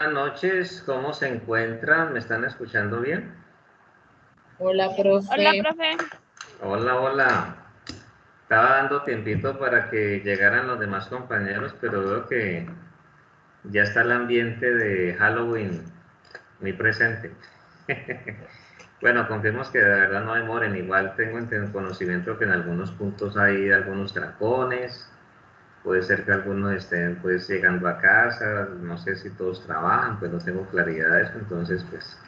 Buenas noches, ¿cómo se encuentran? ¿Me están escuchando bien? Hola, profe. Hola, profe. Hola, hola. Estaba dando tiempito para que llegaran los demás compañeros, pero veo que ya está el ambiente de Halloween muy presente. Bueno, confiemos que de verdad no demoren. Igual tengo conocimiento que en algunos puntos hay algunos dracones. Puede ser que algunos estén pues llegando a casa. No sé si todos trabajan, pues no tengo claridad de eso. Entonces, pues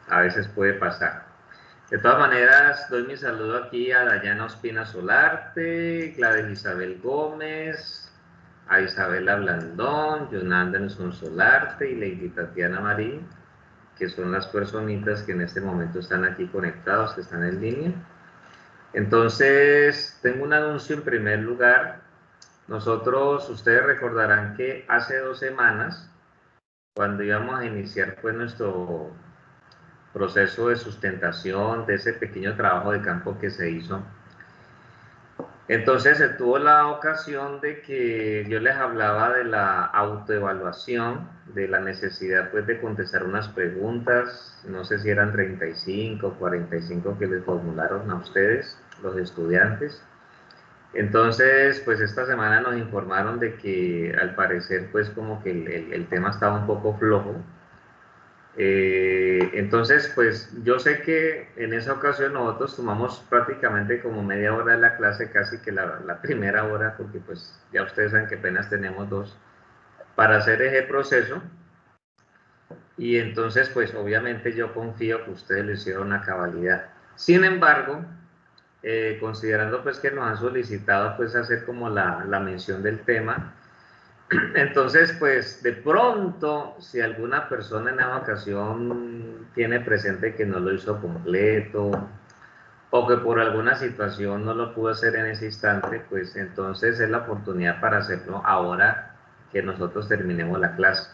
a veces puede pasar. De todas maneras, doy mi saludo aquí a Dayana Ospina Solarte, Gladys Isabel Gómez, a Isabela Blandón, Yolanda Nelson Solarte y Lady Tatiana Marín, que son las personitas que en este momento están aquí conectados, que están en línea. Entonces, tengo un anuncio en primer lugar. Nosotros, ustedes recordarán que hace 2 semanas, cuando íbamos a iniciar pues nuestro proceso de sustentación de ese pequeño trabajo de campo que se hizo. Entonces se tuvo la ocasión de que yo les hablaba de la autoevaluación, de la necesidad pues de contestar unas preguntas, no sé si eran 35 o 45 que les formularon a ustedes, los estudiantes. Entonces, pues esta semana nos informaron de que al parecer pues como que el tema estaba un poco flojo. Entonces, pues yo sé que en esa ocasión nosotros tomamos prácticamente como media hora de la clase, casi que la primera hora, porque pues ya ustedes saben que apenas tenemos dos, para hacer ese proceso. Y entonces, pues obviamente yo confío que ustedes lo hicieron a cabalidad. Sin embargo, considerando pues que nos han solicitado pues hacer como la mención del tema, entonces, pues de pronto, si alguna persona en la ocasión tiene presente que no lo hizo completo o que por alguna situación no lo pudo hacer en ese instante, pues entonces es la oportunidad para hacerlo ahora que nosotros terminemos la clase.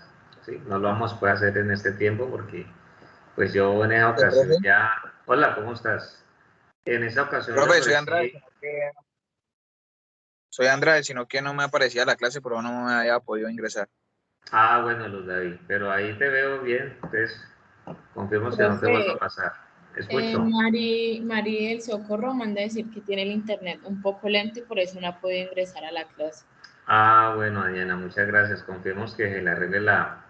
¿Sí? No lo vamos a poder hacer en este tiempo porque pues yo en esa ocasión Profe, ya... Hola, ¿cómo estás? En esa ocasión le profe, ofrecí... soy Andrade, sino que no me aparecía la clase, pero no me había podido ingresar. Ah, bueno, Luz David, pero ahí te veo bien, entonces confirmo que no te vuelva a Profe, pasar. Escucho. Mari del Socorro manda a decir que tiene el internet un poco lento y por eso no ha podido ingresar a la clase. Ah, bueno, Diana, muchas gracias. Confiemos que se le arregle la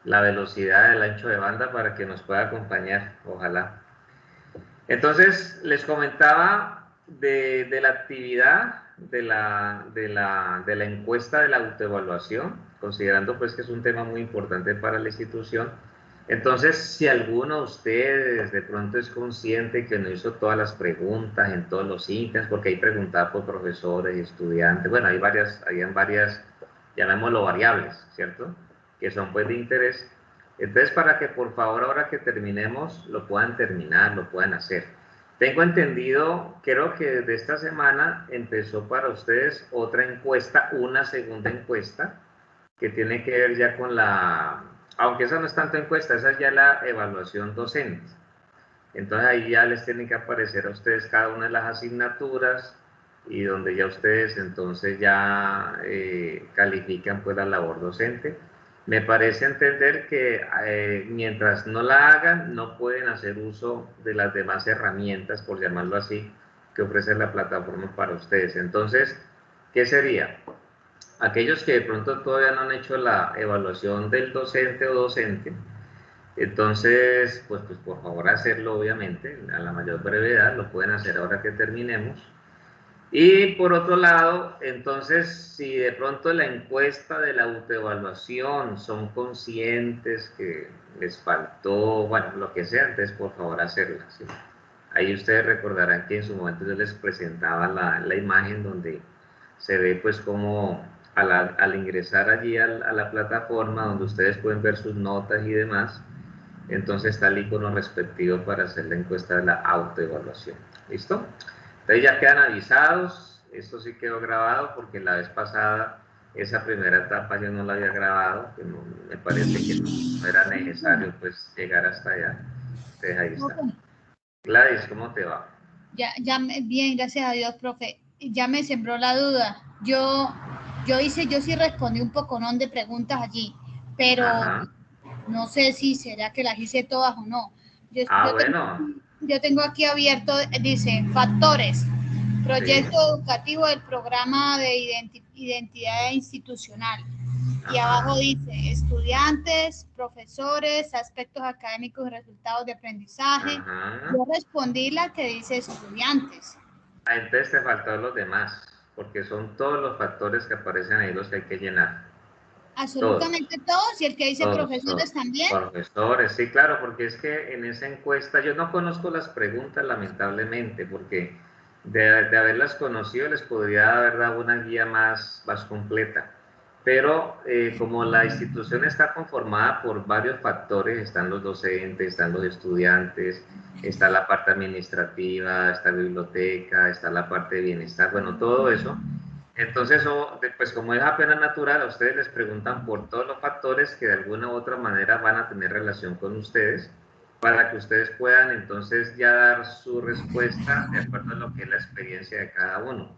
velocidad del ancho de banda para que nos pueda acompañar, ojalá. Entonces, les comentaba de la actividad de la encuesta de la autoevaluación, considerando pues que es un tema muy importante para la institución. Entonces, si alguno de ustedes de pronto es consciente que no hizo todas las preguntas en todos los ítems, porque hay preguntas por profesores y estudiantes, bueno, habían varias, llamémoslo variables, ¿cierto? Que son pues de interés. Entonces, para que por favor ahora que terminemos lo puedan terminar, lo puedan hacer. Tengo entendido, creo que desde esta semana empezó para ustedes otra encuesta, una segunda encuesta, que tiene que ver ya con aunque esa no es tanto encuesta, esa es ya la evaluación docente. Entonces ahí ya les tienen que aparecer a ustedes cada una de las asignaturas y donde ya ustedes entonces ya califican pues la labor docente. Me parece entender que mientras no la hagan, no pueden hacer uso de las demás herramientas, por llamarlo así, que ofrece la plataforma para ustedes. Entonces, ¿qué sería? Aquellos que de pronto todavía no han hecho la evaluación del docente o docente, entonces, pues por favor hacerlo obviamente a la mayor brevedad, lo pueden hacer ahora que terminemos. Y por otro lado, entonces, si de pronto la encuesta de la autoevaluación son conscientes que les faltó, bueno, lo que sea, entonces por favor hacerla. ¿Sí? Ahí ustedes recordarán que en su momento yo les presentaba la imagen donde se ve pues como al ingresar allí a la plataforma donde ustedes pueden ver sus notas y demás, entonces está el icono respectivo para hacer la encuesta de la autoevaluación. ¿Listo? Entonces ya quedan avisados, esto sí quedó grabado porque la vez pasada esa primera etapa yo no la había grabado, que no, me parece que no era necesario pues llegar hasta allá. Entonces ahí está. Gladys, ¿cómo te va? Bien, gracias a Dios, profe. Ya me sembró la duda. Yo sí respondí un poconón de preguntas allí, pero Ajá. No sé si será que las hice todas o no. Bueno, Yo tengo aquí abierto, dice, factores, proyecto sí, educativo del programa de identidad institucional. Y ajá, abajo dice, estudiantes, profesores, aspectos académicos y resultados de aprendizaje. ajá. Yo respondí la que dice estudiantes. Entonces te faltaron los demás, porque son todos los factores que aparecen ahí los que hay que llenar. Todos. Absolutamente todos, y el que dice Todos, profesores todos. también. Profesores, sí, claro, porque es que en esa encuesta yo no conozco las preguntas, lamentablemente, porque de haberlas conocido les podría haber dado una guía más completa. Pero como la institución está conformada por varios factores, están los docentes, están los estudiantes, está la parte administrativa, está la biblioteca, está la parte de bienestar, bueno, todo eso. Entonces, pues como es apenas natural, a ustedes les preguntan por todos los factores que de alguna u otra manera van a tener relación con ustedes, para que ustedes puedan entonces ya dar su respuesta de acuerdo a lo que es la experiencia de cada uno.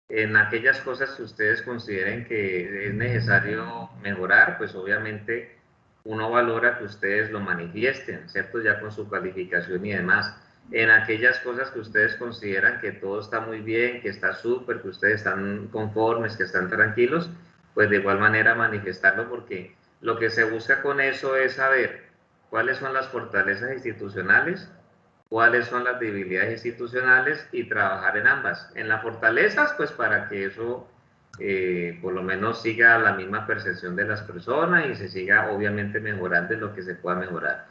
En aquellas cosas que ustedes consideren que es necesario mejorar, pues obviamente uno valora que ustedes lo manifiesten, ¿cierto? Ya con su calificación y demás. En aquellas cosas que ustedes consideran que todo está muy bien, que está súper, que ustedes están conformes, que están tranquilos, pues de igual manera manifestarlo, porque lo que se busca con eso es saber cuáles son las fortalezas institucionales, cuáles son las debilidades institucionales y trabajar en ambas. En las fortalezas, pues para que eso por lo menos siga la misma percepción de las personas y se siga obviamente mejorando en lo que se pueda mejorar.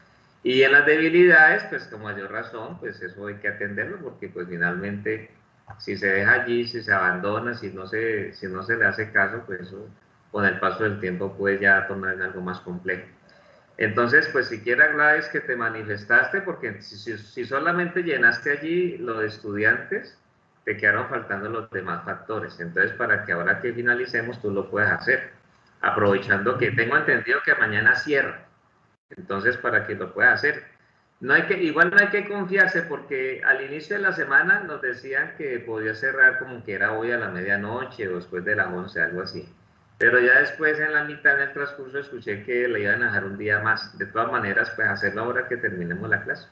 Y en las debilidades, pues con mayor razón, pues eso hay que atenderlo porque pues finalmente si se deja allí, si se abandona, si no se le hace caso, pues eso con el paso del tiempo puede ya tornar en algo más complejo. Entonces, pues siquiera Gladys que te manifestaste, porque si solamente llenaste allí lo de estudiantes, te quedaron faltando los demás factores. Entonces, para que ahora que finalicemos tú lo puedas hacer, aprovechando que tengo entendido que mañana cierra. Entonces, para que lo puedas hacer. Igual no hay que confiarse porque al inicio de la semana nos decían que podía cerrar como que era hoy a la medianoche o después de las 11, algo así. Pero ya después en la mitad del transcurso escuché que le iban a dejar un día más. De todas maneras, pues hacerlo ahora que terminemos la clase.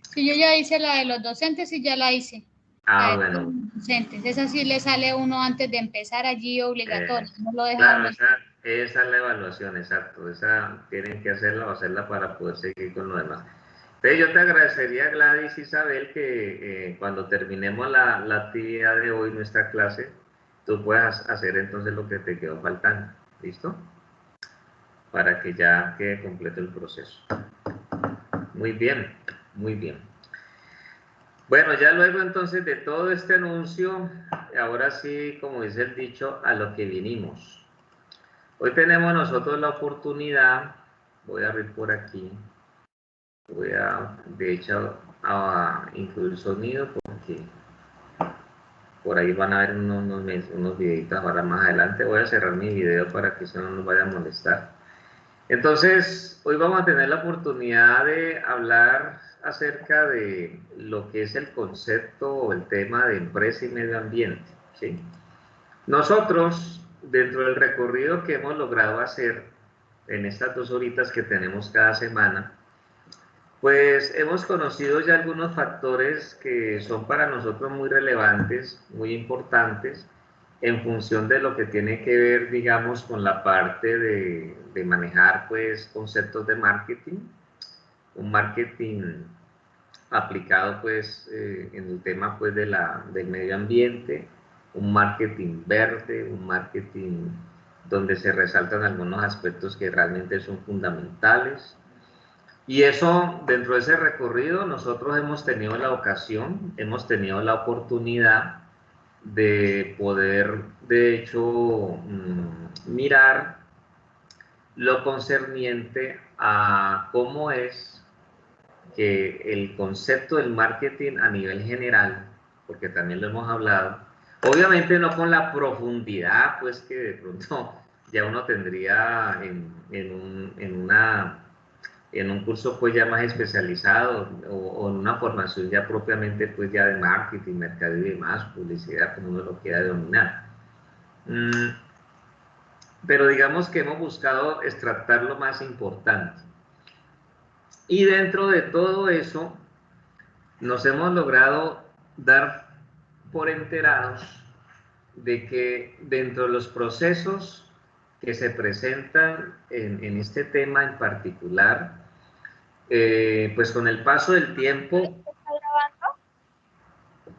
Sí, yo ya hice la de los docentes y ya la hice. La Ah, de todos bueno. los docentes. Esa sí le sale uno antes de empezar allí obligatorio. No lo deja Claro, uno. esa es la evaluación, exacto. Esa tienen que hacerla o hacerla para poder seguir con lo demás. Entonces yo te agradecería, Gladys Isabel, que cuando terminemos la actividad de hoy, nuestra clase, tú puedas hacer entonces lo que te quedó faltando. ¿Listo? Para que ya quede completo el proceso. Muy bien, muy bien. Bueno, ya luego entonces de todo este anuncio, ahora sí, como dice el dicho, a lo que vinimos. Hoy tenemos nosotros la oportunidad, voy a abrir por aquí, voy a, de hecho, a incluir sonido porque por ahí van a ver unos videitos ahora más adelante. Voy a cerrar mi video para que eso no nos vaya a molestar. Entonces, hoy vamos a tener la oportunidad de hablar acerca de lo que es el concepto o el tema de empresa y medio ambiente, ¿sí? Nosotros, dentro del recorrido que hemos logrado hacer en estas 2 horitas que tenemos cada semana, pues hemos conocido ya algunos factores que son para nosotros muy relevantes, muy importantes, en función de lo que tiene que ver, digamos, con la parte de manejar, pues, conceptos de marketing, un marketing aplicado, pues, en el tema, pues, del medio ambiente, un marketing verde, un marketing donde se resaltan algunos aspectos que realmente son fundamentales. Y eso, dentro de ese recorrido, nosotros hemos tenido la ocasión, hemos tenido la oportunidad de poder, de hecho, mirar lo concerniente a cómo es que el concepto del marketing a nivel general, porque también lo hemos hablado, obviamente no con la profundidad, pues que de pronto ya uno tendría en un curso pues ya más especializado o en una formación ya propiamente pues ya de marketing, mercadeo y demás, publicidad, como uno lo quiera denominar. pero digamos que hemos buscado extractar lo más importante. Y dentro de todo eso, nos hemos logrado dar por enterados de que dentro de los procesos que se presentan en este tema en particular, pues con el paso del tiempo... ¿Está grabando?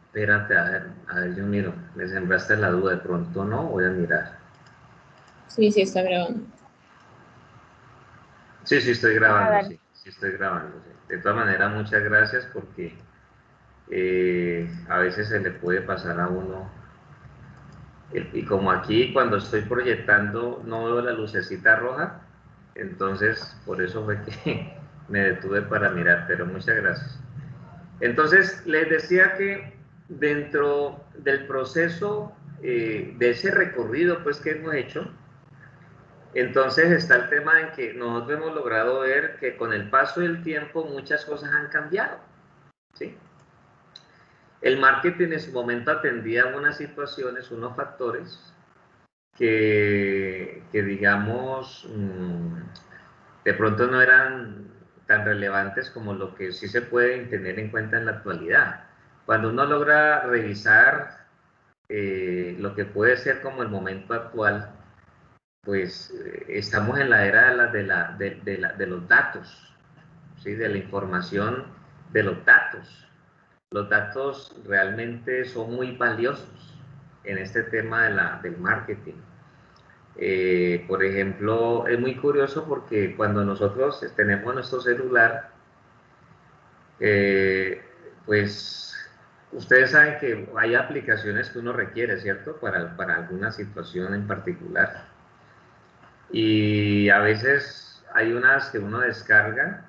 Espérate, a ver, yo miro, me sembraste la duda, de pronto no, voy a mirar. Sí, sí, está grabando. Sí, sí estoy grabando, dale. sí estoy grabando. Sí. De todas maneras, muchas gracias porque a veces se le puede pasar a uno. Y como aquí cuando estoy proyectando no veo la lucecita roja, entonces por eso fue que me detuve para mirar, pero muchas gracias. Entonces les decía que dentro del proceso de ese recorrido pues que hemos hecho, entonces está el tema en que nosotros hemos logrado ver que con el paso del tiempo muchas cosas han cambiado, ¿sí? El marketing en su momento atendía unas situaciones, unos factores que digamos, de pronto no eran tan relevantes como lo que sí se puede tener en cuenta en la actualidad. Cuando uno logra revisar lo que puede ser como el momento actual, pues estamos en la era de los datos, ¿sí? De la información de los datos. Los datos realmente son muy valiosos en este tema del marketing. Por ejemplo, es muy curioso porque cuando nosotros tenemos nuestro celular, pues ustedes saben que hay aplicaciones que uno requiere, ¿cierto? Para alguna situación en particular. Y a veces hay unas que uno descarga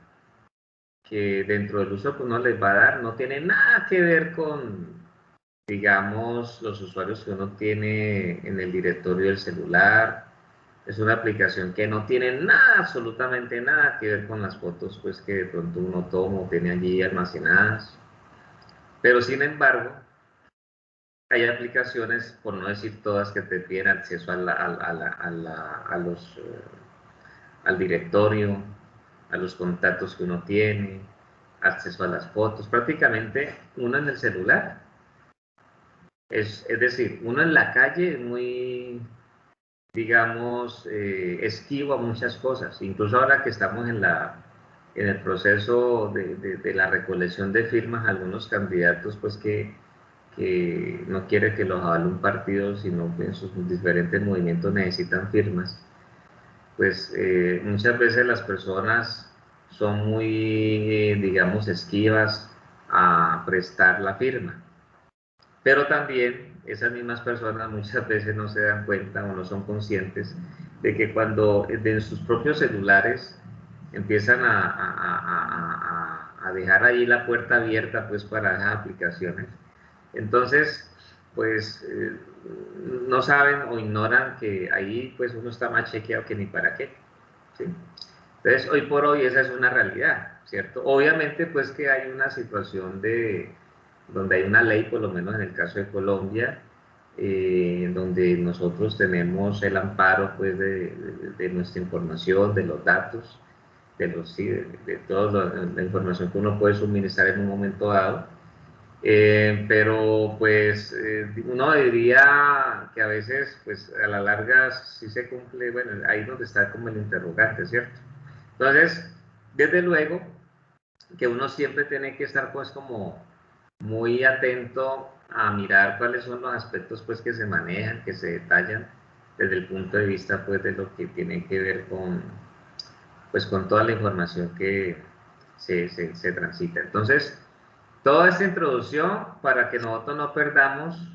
que dentro del uso que uno les va a dar no tiene nada que ver con, digamos, los usuarios que uno tiene en el directorio del celular. Es una aplicación que no tiene nada, absolutamente nada que ver con las fotos pues, que de pronto uno toma o tiene allí almacenadas. Pero sin embargo, hay aplicaciones, por no decir todas, que te piden acceso al directorio, a los contactos que uno tiene, acceso a las fotos, prácticamente uno en el celular. Es decir, uno en la calle es muy, digamos, esquivo a muchas cosas. Incluso ahora que estamos en el proceso de la recolección de firmas, algunos candidatos pues que no quiere que los avale un partido, sino que en sus diferentes movimientos necesitan firmas. Pues muchas veces las personas son muy, digamos, esquivas a prestar la firma. Pero también esas mismas personas muchas veces no se dan cuenta o no son conscientes de que cuando en sus propios celulares empiezan a dejar ahí la puerta abierta pues para esas aplicaciones, entonces pues no saben o ignoran que ahí pues uno está más chequeado que ni para qué, ¿sí? Entonces hoy por hoy esa es una realidad, ¿cierto? Obviamente pues que hay una situación donde hay una ley, por lo menos en el caso de Colombia, donde nosotros tenemos el amparo pues, de nuestra información, de los datos, de toda la información que uno puede suministrar en un momento dado. Pero pues uno diría que a veces pues a la larga sí se cumple, bueno, ahí donde está como el interrogante, ¿cierto? Entonces, desde luego que uno siempre tiene que estar pues como muy atento a mirar cuáles son los aspectos pues que se manejan, que se detallan desde el punto de vista pues de lo que tiene que ver con pues con toda la información que se transita. Entonces, toda esta introducción para que nosotros no perdamos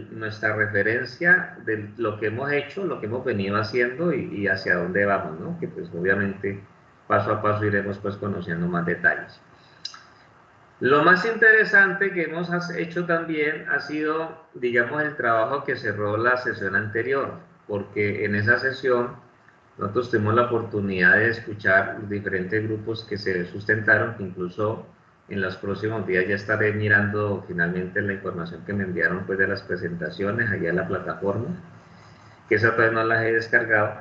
nuestra referencia de lo que hemos hecho, lo que hemos venido haciendo y hacia dónde vamos, ¿no? Que pues obviamente paso a paso iremos pues conociendo más detalles. Lo más interesante que hemos hecho también ha sido, digamos, el trabajo que cerró la sesión anterior, porque en esa sesión nosotros tuvimos la oportunidad de escuchar los diferentes grupos que se sustentaron, que incluso en los próximos días ya estaré mirando finalmente la información que me enviaron pues, de las presentaciones allá en la plataforma, que esa todavía no las he descargado.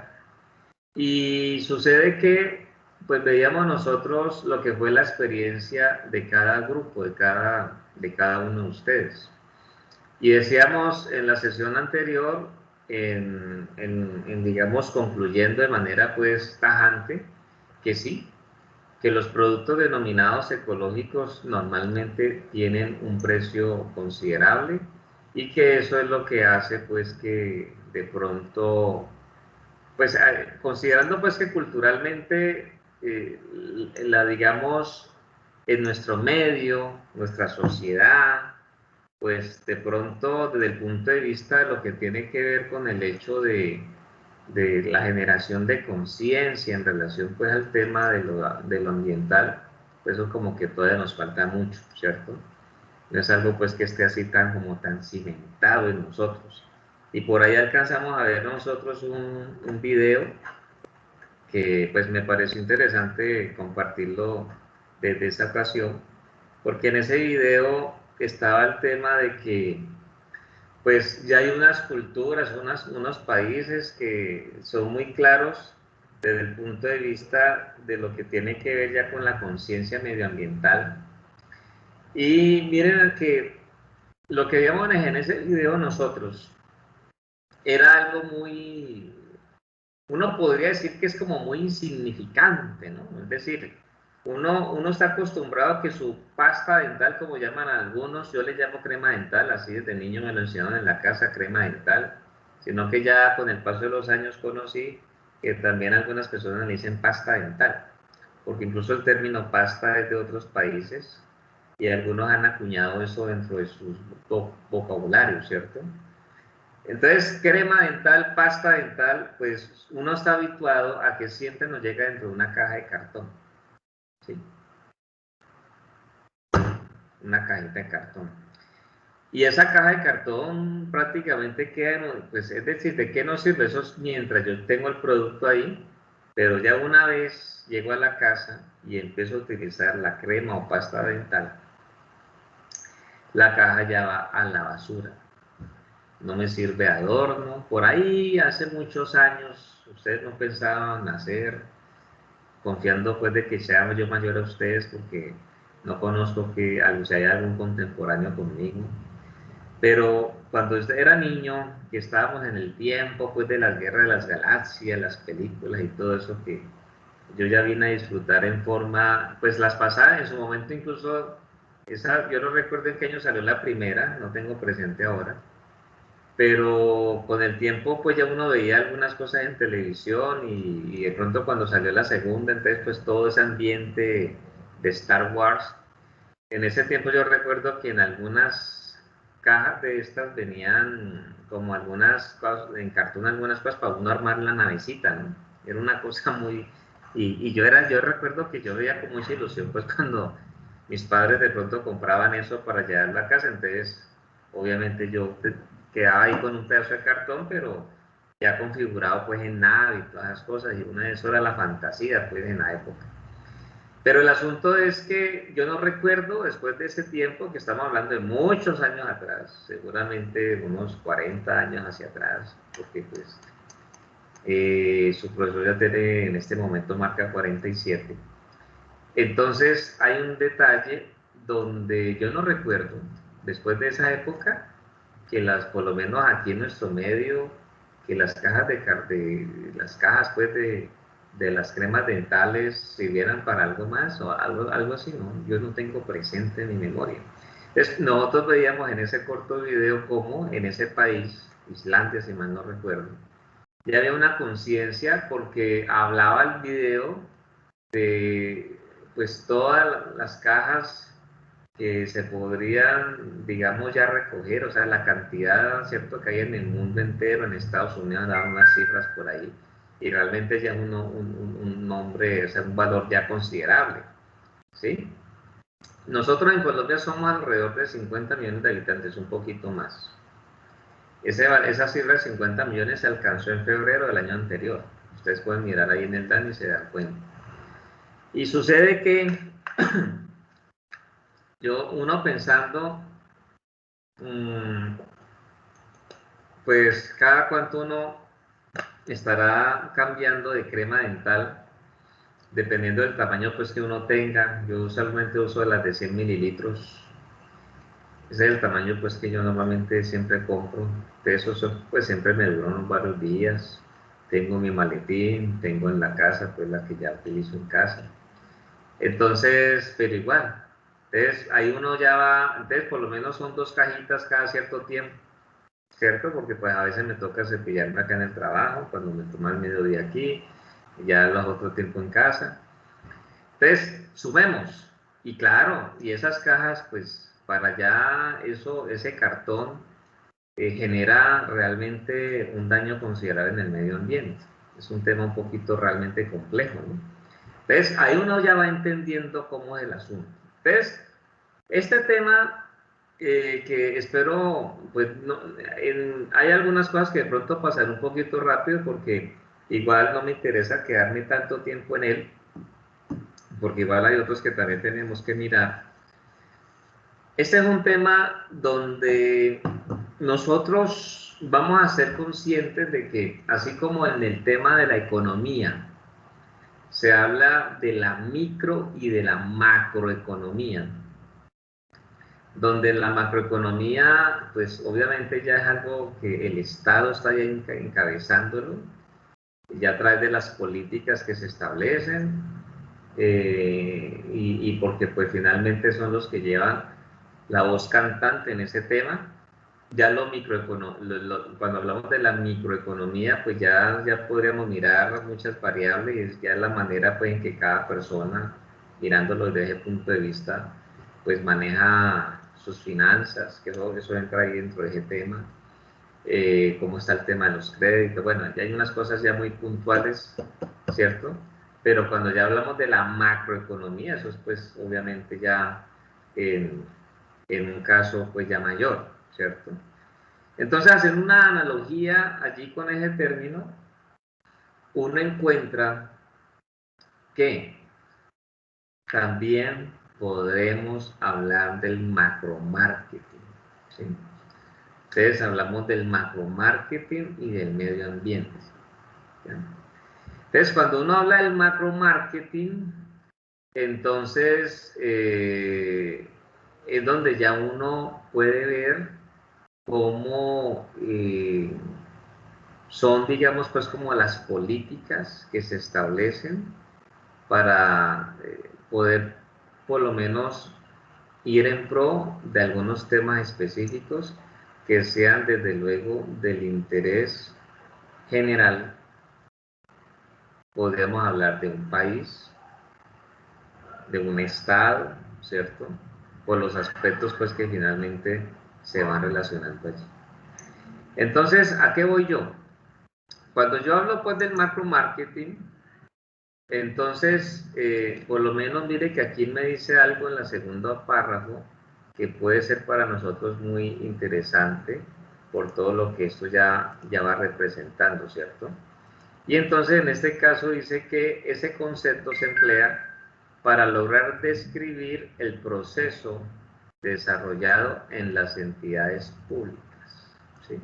Y sucede que, pues veíamos nosotros lo que fue la experiencia de cada grupo, de cada uno de ustedes. Y decíamos en la sesión anterior, digamos, concluyendo de manera pues tajante, que sí, que los productos denominados ecológicos normalmente tienen un precio considerable y que eso es lo que hace pues que de pronto, pues considerando pues que culturalmente digamos, en nuestro medio, nuestra sociedad, pues de pronto desde el punto de vista de lo que tiene que ver con el hecho de la generación de conciencia en relación pues al tema de lo ambiental, pues eso como que todavía nos falta mucho, ¿cierto? No es algo pues que esté así tan cimentado en nosotros. Y por ahí alcanzamos a ver nosotros un video que pues me pareció interesante compartirlo desde esa ocasión, porque en ese video estaba el tema de que pues ya hay unas culturas, unos países que son muy claros desde el punto de vista de lo que tiene que ver ya con la conciencia medioambiental. Y miren que lo que vimos en ese video nosotros era algo muy, uno podría decir que es como muy insignificante, ¿no? Es decir, uno está acostumbrado a que su pasta dental, como llaman algunos, yo le llamo crema dental, así desde niño me lo enseñaron en la casa, crema dental, sino que ya con el paso de los años conocí que también algunas personas le dicen pasta dental, porque incluso el término pasta es de otros países y algunos han acuñado eso dentro de sus vocabularios, ¿cierto? Entonces, crema dental, pasta dental, pues uno está habituado a que siempre nos llega dentro de una caja de cartón, ¿sí? Una cajita de cartón. Y esa caja de cartón prácticamente queda, pues es decir, ¿de qué nos sirve? Eso es mientras yo tengo el producto ahí, pero ya una vez llego a la casa y empiezo a utilizar la crema o pasta dental, la caja ya va a la basura. No me sirve adorno. Por ahí hace muchos años ustedes no pensaban hacer, confiando pues de que sea yo mayor a ustedes, porque no conozco que si hay algún contemporáneo conmigo. Pero cuando era niño, que estábamos en el tiempo pues de las guerras de las galaxias, las películas y todo eso que yo ya vine a disfrutar en forma, pues las pasadas en su momento incluso, yo no recuerdo en qué año salió la primera, no tengo presente ahora, pero con el tiempo pues ya uno veía algunas cosas en televisión y de pronto cuando salió la segunda, entonces pues todo ese ambiente de Star Wars, en ese tiempo yo recuerdo que en algunas cajas de estas venían como algunas cosas, en cartón algunas cosas para uno armar la navecita, ¿no? Era una cosa muy... Y yo recuerdo que yo veía con mucha ilusión pues cuando mis padres de pronto compraban eso para llevarlo a casa, entonces obviamente yo quedaba ahí con un pedazo de cartón, pero ya configurado pues en nave y todas esas cosas, y una de eso era la fantasía pues en la época. Pero el asunto es que yo no recuerdo después de ese tiempo, que estamos hablando de muchos años atrás, seguramente unos 40 años hacia atrás, porque pues su profesor ya tiene en este momento marca 47. Entonces hay un detalle donde yo no recuerdo, después de esa época, que por lo menos aquí en nuestro medio, que las cajas las cajas pues de las cremas dentales sirvieran para algo más o algo así, ¿no? Yo no tengo presente en mi memoria. Entonces, nosotros veíamos en ese corto video cómo en ese país, Islandia, si mal no recuerdo, ya había una conciencia porque hablaba el video de pues todas las cajas que se podrían, digamos, ya recoger, o sea, la cantidad, ¿cierto?, que hay en el mundo entero, en Estados Unidos dan unas cifras por ahí, y realmente ya un nombre, o sea, un valor ya considerable, ¿sí? Nosotros en Colombia somos alrededor de 50 millones de habitantes, un poquito más. Esa cifra de 50 millones se alcanzó en febrero del año anterior. Ustedes pueden mirar ahí en el DANI y se dan cuenta. Y sucede que uno pensando, pues cada cuanto uno estará cambiando de crema dental dependiendo del tamaño pues que uno tenga. Yo usualmente uso de las de 100 mililitros. Ese es el tamaño pues que yo normalmente siempre compro. De esos pues siempre me duran varios días. Tengo mi maletín, tengo en la casa pues la que ya utilizo en casa. Entonces, pero igual. Entonces ahí uno ya va, entonces por lo menos son 2 cajitas cada cierto tiempo, ¿cierto? Porque pues a veces me toca cepillarme acá en el trabajo, cuando me toma el mediodía aquí, y ya los otro tiempo en casa. Entonces, sumemos. Y claro, y esas cajas, pues para ya eso, ese cartón genera realmente un daño considerable en el medio ambiente. Es un tema un poquito realmente complejo, ¿no? Entonces, ahí uno ya va entendiendo cómo es el asunto. Entonces, este tema que espero, pues no, hay algunas cosas que de pronto pasaré un poquito rápido porque igual no me interesa quedarme tanto tiempo en él, porque igual hay otros que también tenemos que mirar. Este es un tema donde nosotros vamos a ser conscientes de que, así como en el tema de la economía, se habla de la micro y de la macroeconomía, donde la macroeconomía, pues obviamente ya es algo que el Estado está ya encabezándolo, ya a través de las políticas que se establecen, y porque pues finalmente son los que llevan la voz cantante en ese tema. Ya cuando hablamos de la microeconomía, pues ya podríamos mirar muchas variables, ya la manera pues en que cada persona, mirándolo desde ese punto de vista, pues maneja sus finanzas, que eso entra ahí dentro de ese tema. Cómo está el tema de los créditos, bueno, ya hay unas cosas ya muy puntuales, ¿cierto? Pero cuando ya hablamos de la macroeconomía, eso es pues obviamente ya en un caso pues ya mayor, ¿cierto? Entonces, haciendo una analogía allí con ese término, uno encuentra que también podremos hablar del macromarketing, ¿sí? Entonces, hablamos del macromarketing y del medio ambiente, ¿ya? Entonces, cuando uno habla del macromarketing, entonces es donde ya uno puede ver cómo son, digamos, pues como las políticas que se establecen para poder por lo menos ir en pro de algunos temas específicos que sean desde luego del interés general. Podríamos hablar de un país, de un estado, ¿cierto? Por los aspectos pues que finalmente se van relacionando allí. Entonces, ¿a qué voy yo? Cuando yo hablo pues del macro marketing, entonces, por lo menos mire que aquí me dice algo en la segunda párrafo que puede ser para nosotros muy interesante por todo lo que esto ya va representando, ¿cierto? Y entonces en este caso dice que ese concepto se emplea para lograr describir el proceso desarrollado en las entidades públicas, ¿sí?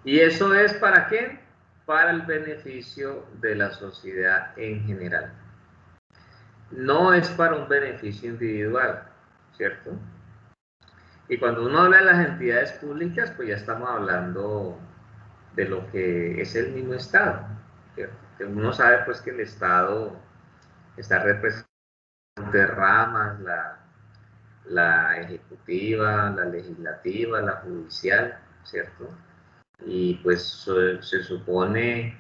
¿Y eso es para qué? Para el beneficio de la sociedad en general. No es para un beneficio individual, ¿cierto? Y cuando uno habla de las entidades públicas, pues ya estamos hablando de lo que es el mismo Estado, ¿cierto? Que uno sabe pues que el Estado está representado de ramas, la ejecutiva, la legislativa, la judicial, ¿cierto? Y pues se supone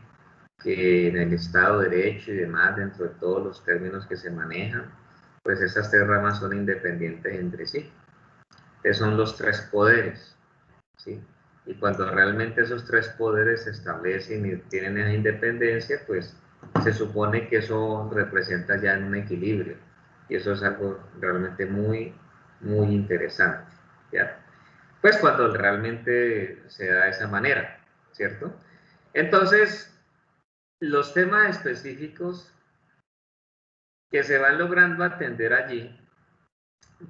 que en el Estado de Derecho y demás, dentro de todos los términos que se manejan, pues esas 3 ramas son independientes entre sí. Esos son los 3 poderes, ¿sí? Y cuando realmente esos 3 poderes se establecen y tienen esa independencia, pues se supone que eso representa ya en un equilibrio. Y eso es algo realmente muy, muy interesante, ¿ya? Pues cuando realmente se da de esa manera, ¿cierto? Entonces, los temas específicos que se van logrando atender allí,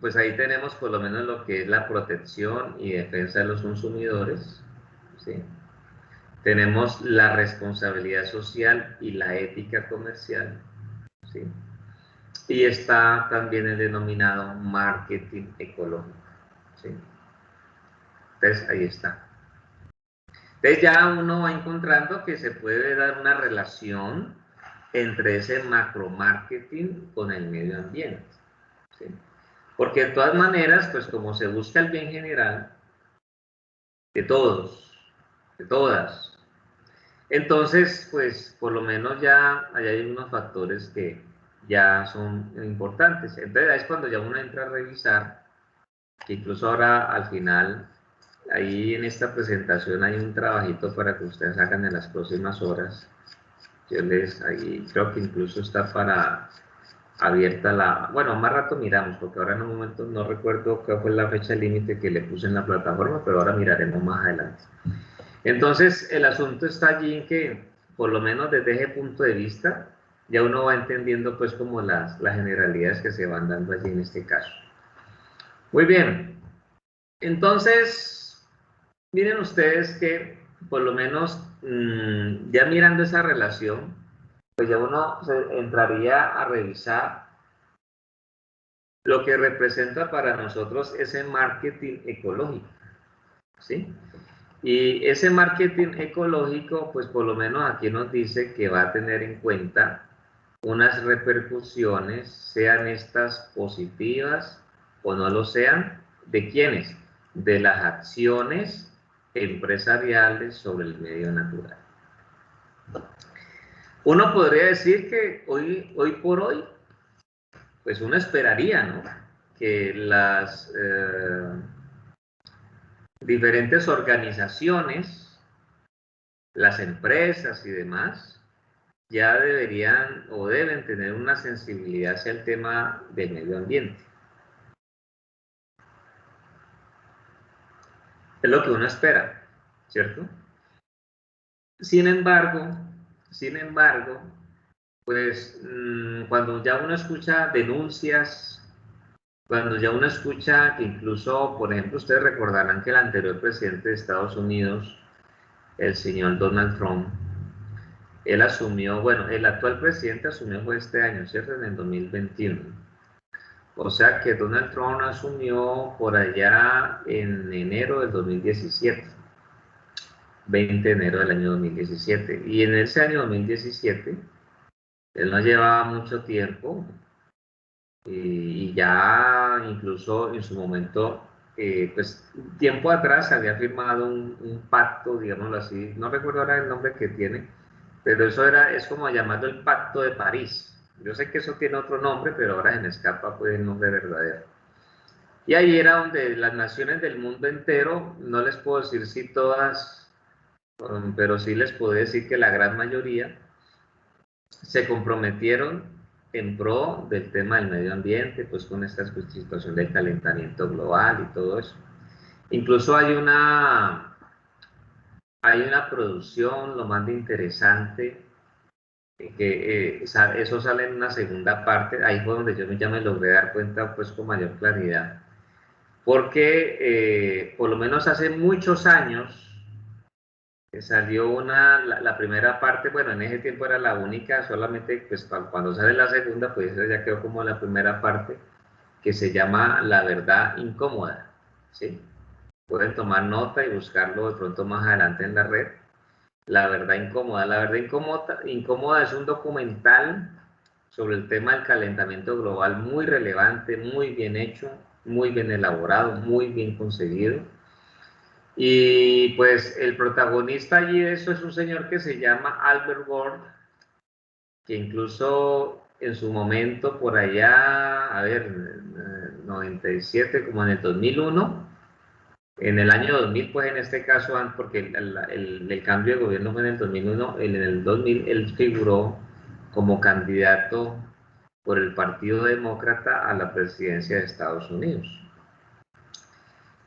pues ahí tenemos por lo menos lo que es la protección y defensa de los consumidores, ¿sí? tenemos la responsabilidad social y la ética comercial, ¿sí? Y está también el denominado marketing ecológico, ¿sí? Entonces, ahí está. Entonces ya uno va encontrando que se puede dar una relación entre ese macro marketing con el medio ambiente, ¿sí? Porque de todas maneras, pues como se busca el bien general de todos, de todas, entonces, pues por lo menos ya hay unos factores que ya son importantes. Entonces ahí es cuando ya uno entra a revisar, que incluso ahora al final, ahí en esta presentación hay un trabajito para que ustedes hagan en las próximas horas. Yo les, ahí creo que incluso está para abierta la, bueno, más rato miramos, porque ahora en un momento no recuerdo cuál fue la fecha límite que le puse en la plataforma, pero ahora miraremos más adelante. Entonces, el asunto está allí en que, por lo menos desde ese punto de vista, ya uno va entendiendo pues como las generalidades que se van dando allí en este caso. Muy bien, entonces, miren ustedes que por lo menos ya mirando esa relación, pues ya uno se entraría a revisar lo que representa para nosotros ese marketing ecológico, ¿sí? Y ese marketing ecológico, pues por lo menos aquí nos dice que va a tener en cuenta unas repercusiones, sean estas positivas o no lo sean, ¿de quiénes? De las acciones empresariales sobre el medio natural. Uno podría decir que hoy por hoy, pues uno esperaría, ¿no? Que las diferentes organizaciones, las empresas y demás, ya deberían o deben tener una sensibilidad hacia el tema del medio ambiente. Es lo que uno espera, ¿cierto? Sin embargo, pues cuando ya uno escucha denuncias, cuando ya uno escucha que incluso, por ejemplo, ustedes recordarán que el anterior presidente de Estados Unidos, el señor Donald Trump, él asumió, bueno, el actual presidente asumió fue este año, ¿cierto? En el 2021. O sea que Donald Trump asumió por allá en enero del 2017, 20 de enero del año 2017. Y en ese año 2017, él no llevaba mucho tiempo y ya incluso en su momento, pues tiempo atrás había firmado un pacto, digámoslo así, no recuerdo ahora el nombre que tiene, pero eso es como llamarlo el Pacto de París. Yo sé que eso tiene otro nombre, pero ahora se me escapa pues el nombre verdadero. Y ahí era donde las naciones del mundo entero, no les puedo decir si todas, pero sí les puedo decir que la gran mayoría se comprometieron en pro del tema del medio ambiente, pues con esta situación del calentamiento global y todo eso. Incluso hay una producción, lo más de interesante, que eso sale en una segunda parte, ahí fue donde yo ya me logré dar cuenta pues con mayor claridad, porque por lo menos hace muchos años salió la primera parte, bueno, en ese tiempo era la única, solamente pues cuando sale la segunda, pues eso ya quedó como la primera parte, que se llama La Verdad Incómoda, ¿sí? Pueden tomar nota y buscarlo de pronto más adelante en la red. La Verdad Incómoda. La Verdad Incómoda es un documental sobre el tema del calentamiento global muy relevante, muy bien hecho, muy bien elaborado, muy bien conseguido. Y pues el protagonista allí de eso es un señor que se llama Albert Gore, que incluso en su momento por allá, a ver, 97, como en el 2001, en el año 2000, pues en este caso, porque el cambio de gobierno fue en el 2001, en el 2000 él figuró como candidato por el Partido Demócrata a la presidencia de Estados Unidos.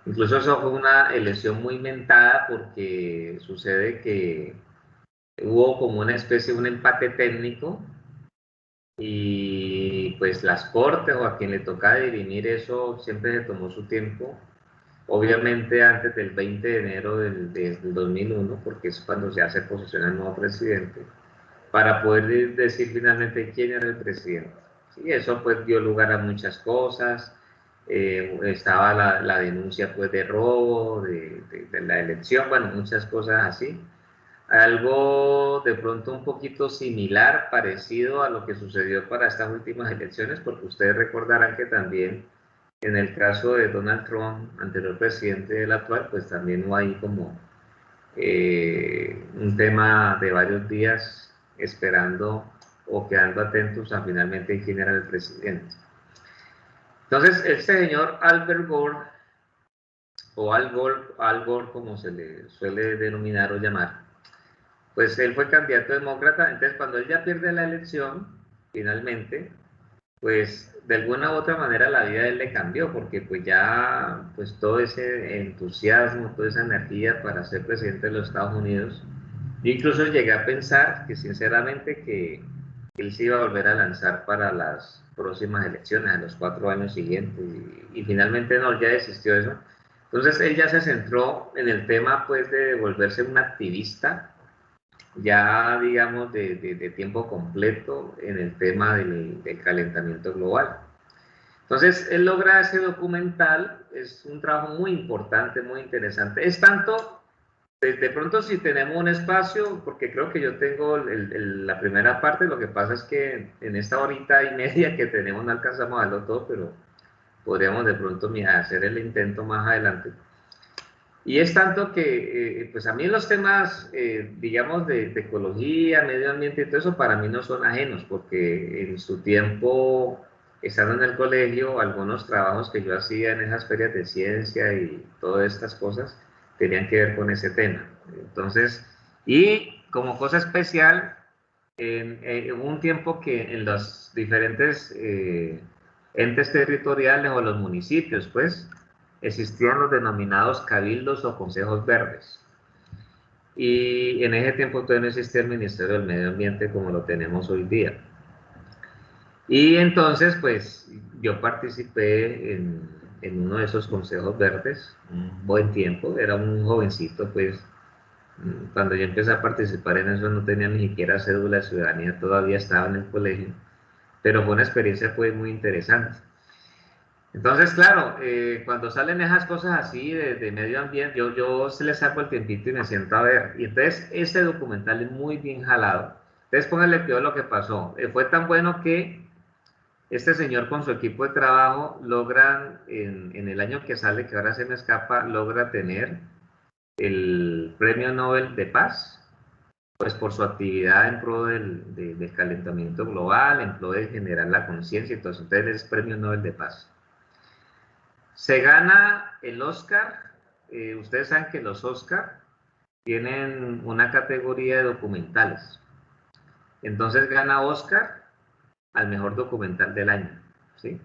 Incluso eso fue una elección muy mentada porque sucede que hubo como una especie de un empate técnico y pues las cortes o a quien le tocaba dirimir eso siempre se tomó su tiempo obviamente antes del 20 de enero del 2001, porque es cuando ya se posiciona el nuevo presidente, para poder decir finalmente quién era el presidente. Sí, eso pues dio lugar a muchas cosas. Estaba la denuncia pues de robo, de la elección, bueno, muchas cosas así. Algo de pronto un poquito similar, parecido a lo que sucedió para estas últimas elecciones, porque ustedes recordarán que también en el caso de Donald Trump, anterior presidente del actual, pues también hubo ahí como un tema de varios días esperando o quedando atentos a finalmente quién era el presidente. Entonces, este señor Albert Gore, o Al Gore como se le suele denominar o llamar, pues él fue candidato demócrata. Entonces cuando él ya pierde la elección, finalmente, pues de alguna u otra manera la vida de él le cambió, porque pues ya pues todo ese entusiasmo, toda esa energía para ser presidente de los Estados Unidos, yo incluso llegué a pensar que sinceramente que él se iba a volver a lanzar para las próximas elecciones, a los 4 años siguientes, y finalmente no, ya desistió de eso. Entonces él ya se centró en el tema pues de volverse un activista, ya digamos de tiempo completo en el tema del calentamiento global. Entonces él logra ese documental, es un trabajo muy importante, muy interesante. Es tanto, de pronto si tenemos un espacio, porque creo que yo tengo la primera parte, lo que pasa es que en esta horita y media que tenemos no alcanzamos a verlo todo, pero podríamos de pronto hacer el intento más adelante. Y es tanto que, pues a mí los temas, digamos, de ecología, medio ambiente y todo eso, para mí no son ajenos, porque en su tiempo, estando en el colegio, algunos trabajos que yo hacía en esas ferias de ciencia y todas estas cosas, tenían que ver con ese tema. Entonces, y como cosa especial, hubo un tiempo que en los diferentes entes territoriales o los municipios, pues, existían los denominados cabildos o consejos verdes. Y en ese tiempo todavía no existía el Ministerio del Medio Ambiente como lo tenemos hoy día. Y entonces, pues, yo participé en uno de esos consejos verdes, un buen tiempo, era un jovencito, pues, cuando yo empecé a participar en eso no tenía ni siquiera cédula de ciudadanía, todavía estaba en el colegio, pero fue una experiencia pues muy interesante. Entonces, claro, cuando salen esas cosas así de medio ambiente, yo se les saco el tiempito y me siento a ver. Y entonces, este documental es muy bien jalado. Entonces, pónganle cuidado lo que pasó. Fue tan bueno que este señor con su equipo de trabajo logran, en el año que sale, que ahora se me escapa, logra tener el Premio Nobel de Paz, pues por su actividad en pro del calentamiento global, en pro de generar la conciencia. Entonces es Premio Nobel de Paz. Se gana el Oscar. Ustedes saben que los Oscar tienen una categoría de documentales. Entonces gana Oscar al mejor documental del año, ¿sí?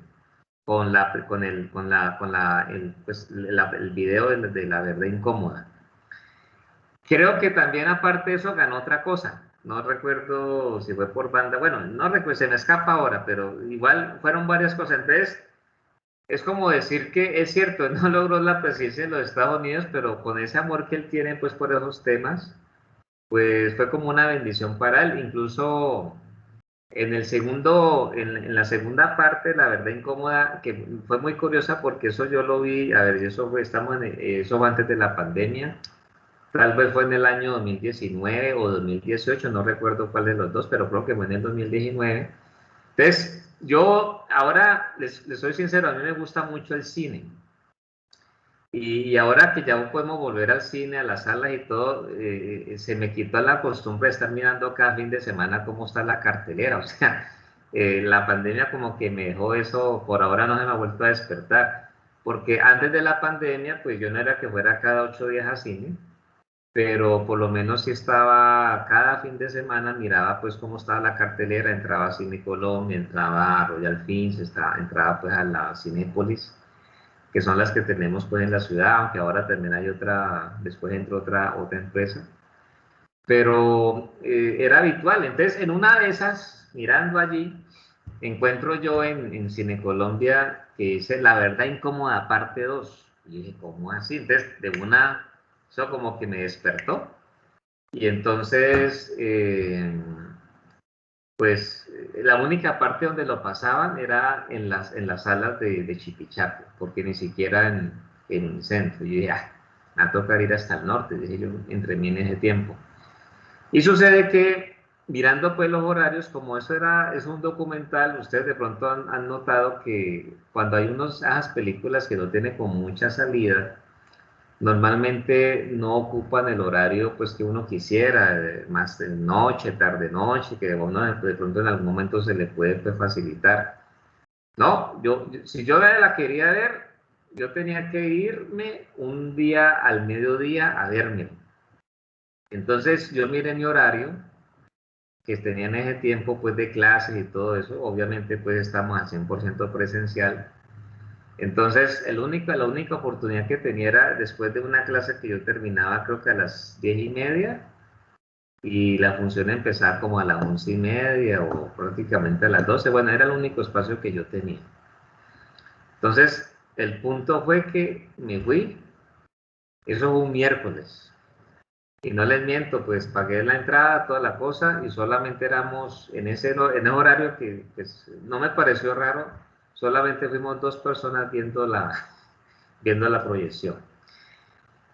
Con el video de La Verdad Incómoda. Creo que también aparte de eso ganó otra cosa. No recuerdo si fue por banda, bueno, no recuerdo, se me escapa ahora, pero igual fueron varias cosas. Entonces, es como decir que es cierto, no logró la presidencia de los Estados Unidos, pero con ese amor que él tiene pues por esos temas, pues fue como una bendición para él. Incluso en la segunda parte, La Verdad Incómoda, que fue muy curiosa porque eso yo lo vi, a ver, eso fue antes de la pandemia, tal vez fue en el año 2019 o 2018, no recuerdo cuál de los dos, pero creo que fue en el 2019. Entonces, yo ahora les soy sincero, a mí me gusta mucho el cine. Y ahora que ya podemos volver al cine, a las salas y todo, se me quitó la costumbre de estar mirando cada fin de semana cómo está la cartelera. O sea, la pandemia como que me dejó eso, por ahora no se me ha vuelto a despertar. Porque antes de la pandemia, pues yo no era que fuera cada 8 días a cine, pero por lo menos sí estaba cada fin de semana, miraba pues cómo estaba la cartelera, entraba a Cine Colombia, entraba a Royal Films, entraba pues a la Cinépolis, que son las que tenemos pues en la ciudad, aunque ahora también hay otra, después entró otra empresa, pero era habitual. Entonces en una de esas, mirando allí, encuentro yo en Cine Colombia que dice La Verdad Incómoda parte 2, Y dije, ¿cómo así? Entonces, eso como que me despertó. Y entonces, pues, la única parte donde lo pasaban era en las salas de Chipichape, porque ni siquiera en el centro. Y yo dije, me va a tocar ir hasta el norte, dije yo, entre mí en ese tiempo. Y sucede que, mirando pues los horarios, como es un documental, ustedes de pronto han notado que cuando hay esas películas que no tienen como mucha salida, normalmente no ocupan el horario pues que uno quisiera, más de noche, tarde noche, que uno de pronto en algún momento se le puede pues, facilitar. No, si yo la quería ver, yo tenía que irme un día al mediodía a verme. Entonces yo miré mi horario, que tenía en ese tiempo pues de clases y todo eso, obviamente pues estamos al 100% presencial. Entonces la única oportunidad que tenía era después de una clase que yo terminaba creo que a las 10:30 y la función empezaba como a las 11:30 o prácticamente a las 12. Bueno, era el único espacio que yo tenía. Entonces el punto fue que me fui, eso fue un miércoles. Y no les miento, pues pagué la entrada, toda la cosa, y solamente éramos en ese horario que pues, no me pareció raro, solamente fuimos 2 personas viendo la proyección.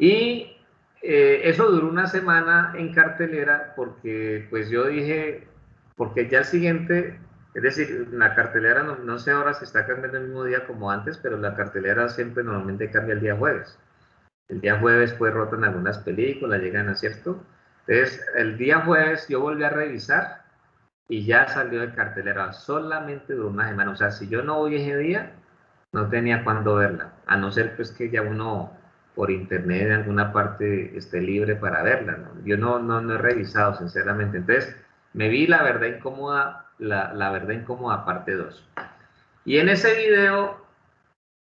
Y eso duró una semana en cartelera porque pues yo dije, porque ya el siguiente, es decir, la cartelera no sé ahora si está cambiando el mismo día como antes, pero la cartelera siempre normalmente cambia el día jueves. El día jueves pues rotan algunas películas, llegan a cierto. Entonces, el día jueves yo volví a revisar y ya salió de cartelera. Solamente duró una semana. O sea, si yo no voy ese día, no tenía cuándo verla. A no ser pues que ya uno por internet en alguna parte esté libre para verla, ¿no? Yo no he revisado, sinceramente. Entonces, me vi La Verdad Incómoda, la Verdad Incómoda parte 2. Y en ese video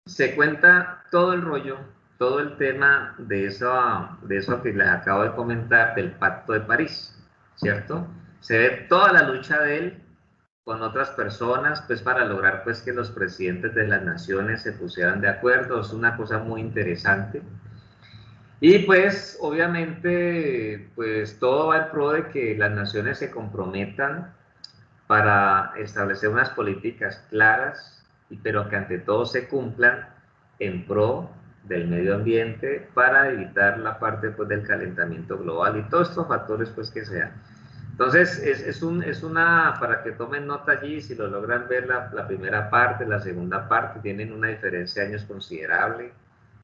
se cuenta todo el rollo, todo el tema de eso que les acabo de comentar, del Pacto de París, ¿cierto? Se ve toda la lucha de él con otras personas, pues para lograr pues que los presidentes de las naciones se pusieran de acuerdo, es una cosa muy interesante. Y pues obviamente pues todo va en pro de que las naciones se comprometan para establecer unas políticas claras, pero que ante todo se cumplan en pro del medio ambiente para evitar la parte pues, del calentamiento global y todos estos factores pues que sean. Entonces es una, para que tomen nota allí, si lo logran ver la primera parte, la segunda parte, tienen una diferencia de años considerable,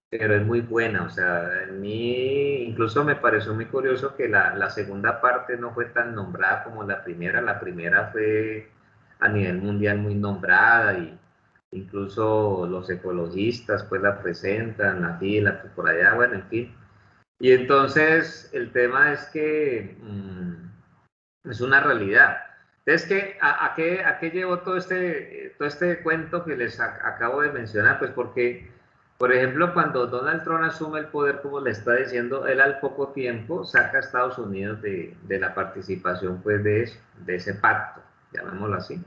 pero es muy buena, o sea, a mí incluso me pareció muy curioso que la segunda parte no fue tan nombrada como la primera fue a nivel mundial muy nombrada y incluso los ecologistas pues la presentan, la fila por allá, bueno, en fin. Y entonces el tema es que es una realidad. Es que, ¿a qué llevó todo este cuento que les acabo de mencionar? Pues porque, por ejemplo, cuando Donald Trump asume el poder, como le está diciendo, él al poco tiempo saca a Estados Unidos de la participación pues, de ese pacto, llamémoslo así.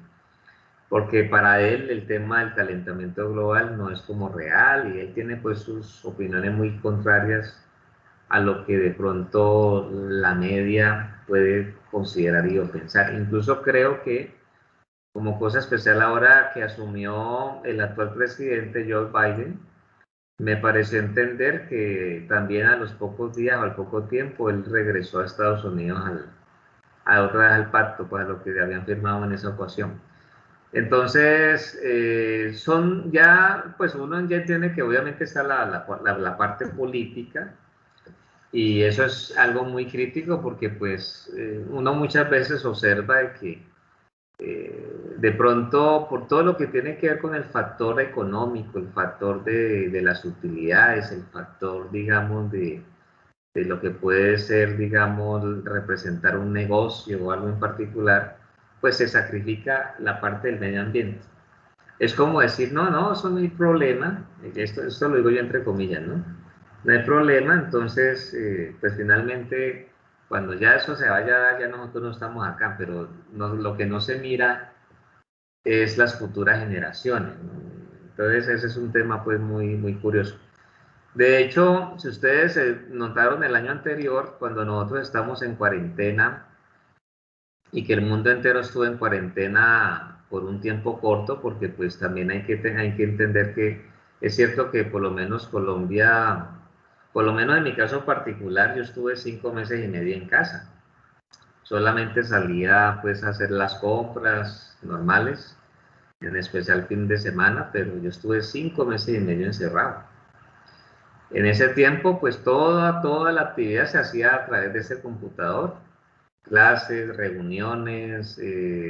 Porque para él el tema del calentamiento global no es como real y él tiene pues sus opiniones muy contrarias a lo que de pronto la media puede considerar y pensar. Incluso creo que como cosa especial ahora que asumió el actual presidente Joe Biden, me pareció entender que también a los pocos días o al poco tiempo él regresó a Estados Unidos a otra vez al pacto, pues a lo que habían firmado en esa ocasión. Entonces, son ya, pues uno ya entiende que obviamente está la parte política, y eso es algo muy crítico porque pues uno muchas veces observa que de pronto por todo lo que tiene que ver con el factor económico, el factor de las utilidades, el factor digamos de lo que puede ser digamos representar un negocio o algo en particular, pues se sacrifica la parte del medio ambiente. Es como decir, no, eso no hay problema, esto lo digo yo entre comillas, ¿no? No hay problema, entonces, pues finalmente, cuando ya eso se vaya, ya nosotros no estamos acá, pero lo que no se mira es las futuras generaciones, ¿no? Entonces, ese es un tema pues muy curioso. De hecho, si ustedes notaron el año anterior, cuando nosotros estamos en cuarentena y que el mundo entero estuvo en cuarentena por un tiempo corto, porque pues también hay que entender que es cierto que por lo menos Colombia, por lo menos en mi caso particular, yo estuve 5 meses y medio en casa. Solamente salía pues a hacer las compras normales, en especial fin de semana, pero yo estuve 5 meses y medio encerrado. En ese tiempo, pues toda la actividad se hacía a través de ese computador, clases, reuniones,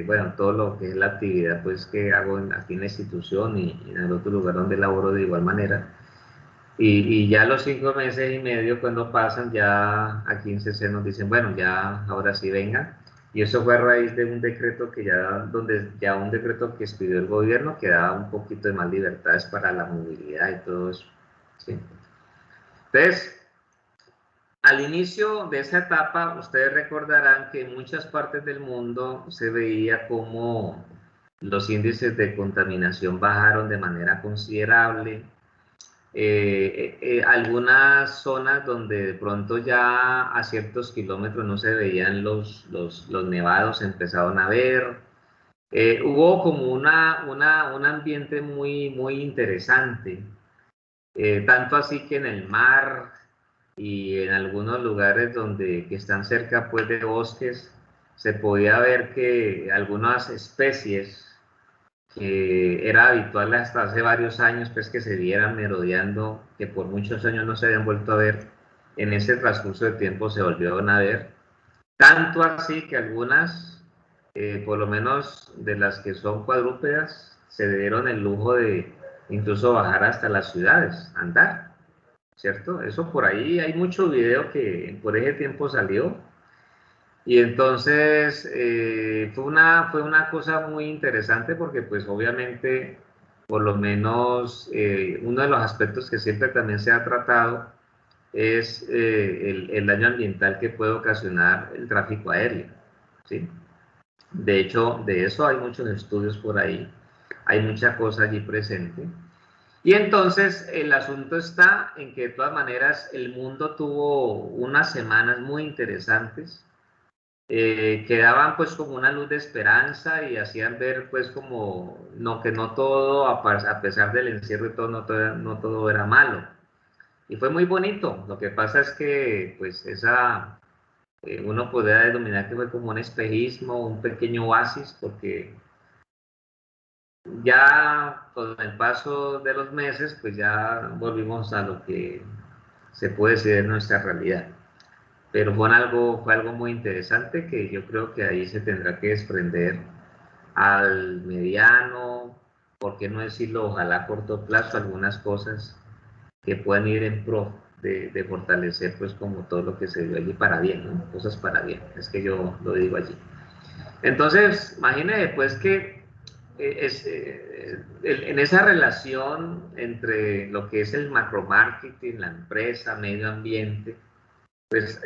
bueno, todo lo que es la actividad pues que hago aquí en la institución y en el otro lugar donde laboro de igual manera. Y ya los 5 meses y medio cuando pasan, ya aquí en CC nos dicen, bueno, ya ahora sí vengan. Y eso fue a raíz de un decreto que ya un decreto que expidió el gobierno que daba un poquito de más libertades para la movilidad y todo eso. ¿Sí? Entonces, al inicio de esa etapa, ustedes recordarán que en muchas partes del mundo se veía como los índices de contaminación bajaron de manera considerable. Algunas zonas donde de pronto ya a ciertos kilómetros no se veían los nevados, empezaron a ver. Hubo como un ambiente muy interesante, tanto así que en el mar y en algunos lugares que están cerca pues, de bosques, se podía ver que algunas especies que era habitual hasta hace varios años pues que se vieran merodeando, que por muchos años no se habían vuelto a ver, en ese transcurso de tiempo se volvieron a ver, tanto así que algunas, por lo menos de las que son cuadrúpedas, se dieron el lujo de incluso bajar hasta las ciudades, andar, ¿cierto? Eso por ahí hay mucho video que por ese tiempo salió, y entonces fue una cosa muy interesante porque pues obviamente por lo menos uno de los aspectos que siempre también se ha tratado es el daño ambiental que puede ocasionar el tráfico aéreo, ¿sí? De hecho, de eso hay muchos estudios por ahí, hay mucha cosa allí presente. Y entonces el asunto está en que de todas maneras el mundo tuvo unas semanas muy interesantes, que daban pues como una luz de esperanza y hacían ver pues como no, que no todo, a pesar del encierro y todo, no todo era malo. Y fue muy bonito. Lo que pasa es que pues uno podría denominar que fue como un espejismo, un pequeño oasis, porque ya con el paso de los meses pues ya volvimos a lo que se puede decir de nuestra realidad. Pero fue algo muy interesante que yo creo que ahí se tendrá que desprender al mediano, por qué no decirlo, ojalá a corto plazo, algunas cosas que puedan ir en pro de fortalecer pues como todo lo que se dio allí para bien, ¿no? Cosas para bien, es que yo lo digo allí. Entonces, imagínense pues que en esa relación entre lo que es el macromarketing, la empresa, medio ambiente, pues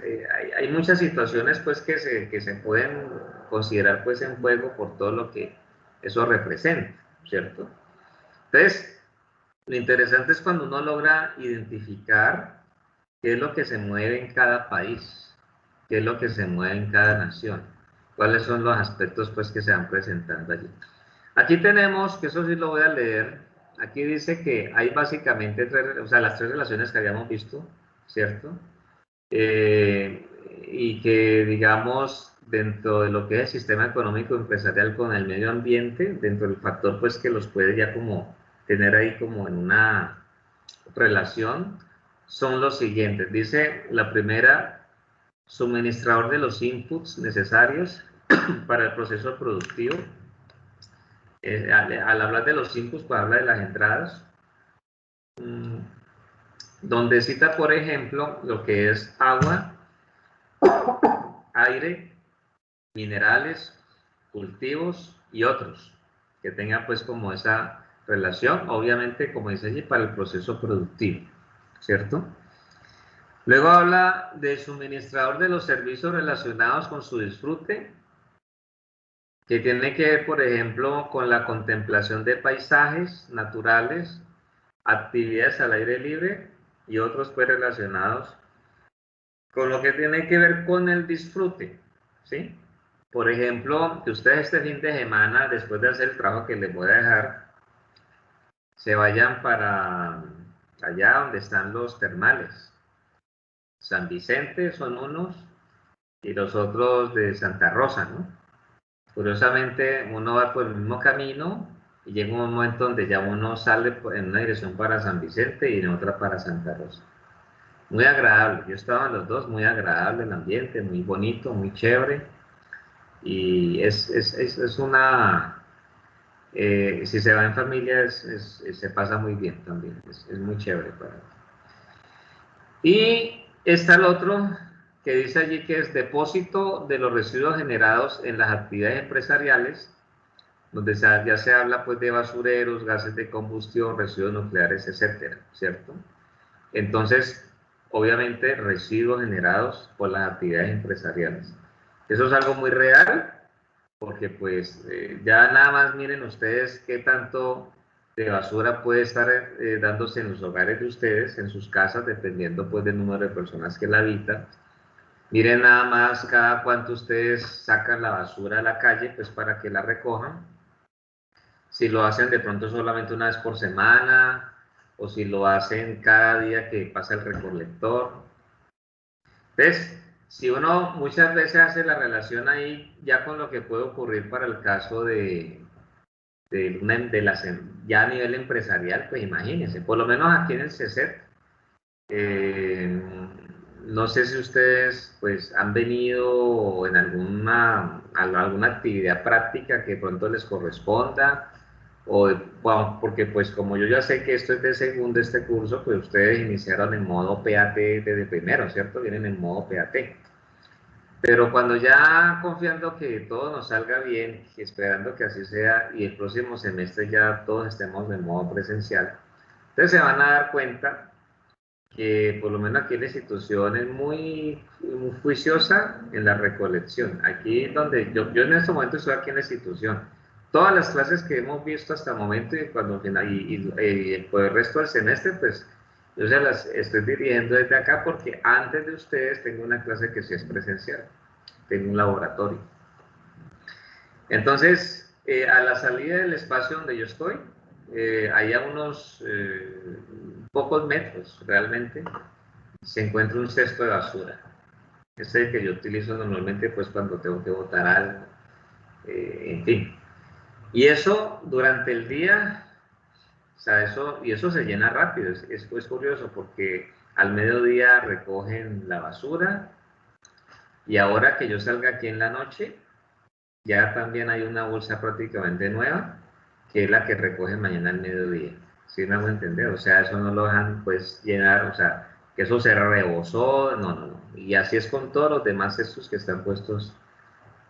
hay muchas situaciones pues que se pueden considerar pues en juego por todo lo que eso representa, ¿cierto? Entonces, lo interesante es cuando uno logra identificar qué es lo que se mueve en cada país, qué es lo que se mueve en cada nación, cuáles son los aspectos pues que se van presentando allí. Aquí tenemos, que eso sí lo voy a leer, aquí dice que hay básicamente las tres relaciones que habíamos visto, ¿cierto? Y que digamos dentro de lo que es el sistema económico empresarial con el medio ambiente, dentro del factor pues que los puede ya como tener ahí como en una relación, son los siguientes. Dice la primera, suministrador de los inputs necesarios para el proceso productivo. Al hablar de los inputs, pues habla de las entradas, donde cita por ejemplo lo que es agua, aire, minerales, cultivos y otros, que tengan pues como esa relación, obviamente como dice allí, para el proceso productivo, ¿cierto? Luego habla del suministrador de los servicios relacionados con su disfrute, que tiene que ver, por ejemplo, con la contemplación de paisajes naturales, actividades al aire libre y otros pues relacionados con lo que tiene que ver con el disfrute, ¿sí? Por ejemplo, que ustedes este fin de semana, después de hacer el trabajo que les voy a dejar, se vayan para allá donde están los termales. San Vicente son unos y los otros de Santa Rosa, ¿no? Curiosamente, uno va por el mismo camino y llega un momento donde ya uno sale en una dirección para San Vicente y en otra para Santa Rosa. Muy agradable, yo estaba en los dos, muy agradable el ambiente, muy bonito, muy chévere. Y es una, si se va en familia, se pasa muy bien también, es muy chévere para mí. Y está el otro que dice allí que es depósito de los residuos generados en las actividades empresariales, donde ya se habla pues de basureros, gases de combustión, residuos nucleares, etcétera, ¿cierto? Entonces, obviamente, residuos generados por las actividades empresariales. Eso es algo muy real, porque pues ya nada más miren ustedes qué tanto de basura puede estar dándose en los hogares de ustedes, en sus casas, dependiendo pues del número de personas que la habitan. Miren nada más cada cuánto ustedes sacan la basura a la calle, pues para que la recojan. Si lo hacen de pronto solamente una vez por semana, o si lo hacen cada día que pasa el recolector. Entonces, si uno muchas veces hace la relación ahí ya con lo que puede ocurrir para el caso ya a nivel empresarial, pues imagínense, por lo menos aquí en el CECET, no sé si ustedes pues han venido en alguna actividad práctica que pronto les corresponda, bueno, porque pues como yo ya sé que esto es de segundo este curso, pues ustedes iniciaron en modo PAT desde primero, ¿cierto? Vienen en modo PAT. Pero cuando ya confiando que todo nos salga bien, esperando que así sea, y el próximo semestre ya todos estemos en modo presencial, entonces se van a dar cuenta que por lo menos aquí la institución es muy juiciosa en la recolección. Aquí donde yo en este momento estoy aquí en la institución, todas las clases que hemos visto hasta el momento y cuando por el resto del semestre, pues yo se las estoy dirigiendo desde acá porque antes de ustedes tengo una clase que sí es presencial, tengo un laboratorio. Entonces, a la salida del espacio donde yo estoy, hay a unos pocos metros realmente, se encuentra un cesto de basura. Ese es el que yo utilizo normalmente pues cuando tengo que botar algo, en fin. Y eso durante el día, o sea, eso se llena rápido, es curioso porque al mediodía recogen la basura y ahora que yo salga aquí en la noche, ya también hay una bolsa prácticamente nueva, que es la que recogen mañana al mediodía. ¿Sí me hago entender? O sea, eso no lo dejan pues llenar, o sea, que eso se rebosó, no. Y así es con todos los demás cestos que están puestos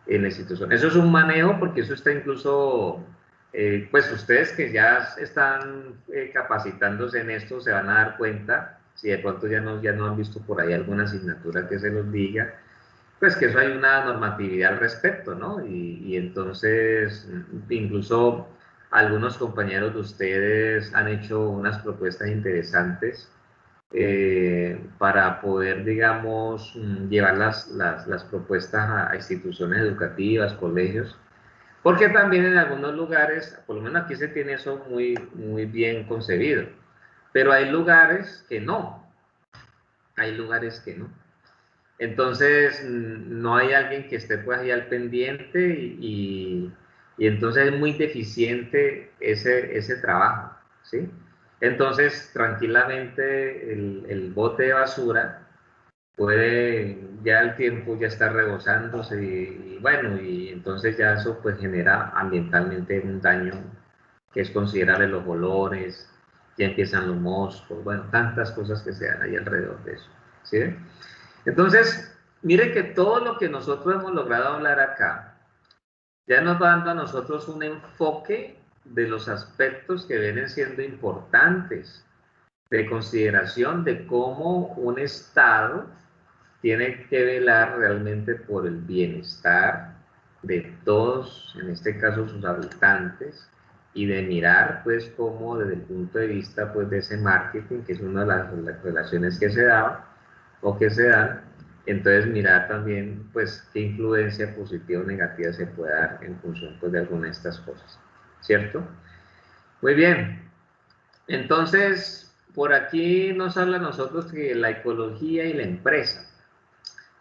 en la institución. Eso es un manejo porque eso está incluso, pues ustedes que ya están capacitándose en esto se van a dar cuenta, si de pronto ya no han visto por ahí alguna asignatura que se los diga, pues que eso hay una normatividad al respecto, ¿no? Y entonces, incluso algunos compañeros de ustedes han hecho unas propuestas interesantes para poder, digamos, llevar las propuestas a instituciones educativas, colegios, porque también en algunos lugares, por lo menos aquí se tiene eso muy bien concebido, pero hay lugares que no, hay lugares que no. Entonces, no hay alguien que esté pues ahí al pendiente y entonces es muy deficiente ese trabajo, ¿sí? Entonces, tranquilamente el bote de basura puede, ya el tiempo ya está rebosándose y bueno, y entonces ya eso pues genera ambientalmente un daño que es considerable, los olores, ya empiezan los moscos, bueno, tantas cosas que se dan ahí alrededor de eso, ¿sí? Entonces, mire que todo lo que nosotros hemos logrado hablar acá, ya nos va dando a nosotros un enfoque de los aspectos que vienen siendo importantes de consideración de cómo un Estado tiene que velar realmente por el bienestar de todos, en este caso sus habitantes, y de mirar pues cómo desde el punto de vista pues de ese marketing, que es una de las relaciones que se daba o que se dan, entonces mirar también pues qué influencia positiva o negativa se puede dar en función pues, de alguna de estas cosas, ¿cierto? Muy bien, entonces por aquí nos habla a nosotros que la ecología y la empresa,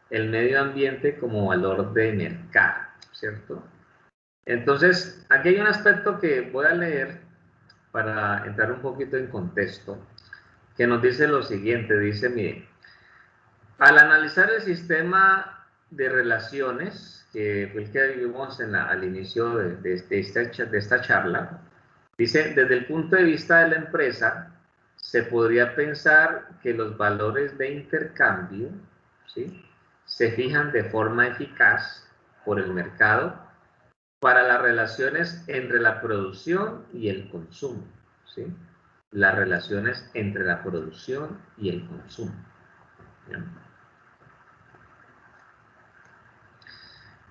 el medio ambiente como valor de mercado, ¿cierto? Entonces, aquí hay un aspecto que voy a leer para entrar un poquito en contexto, que nos dice lo siguiente, dice, mire, al analizar el sistema de relaciones, que fue el que vimos al inicio de esta charla, dice, desde el punto de vista de la empresa, se podría pensar que los valores de intercambio, ¿sí?, se fijan de forma eficaz por el mercado para las relaciones entre la producción y el consumo, ¿sí? Las relaciones entre la producción y el consumo. ¿Bien?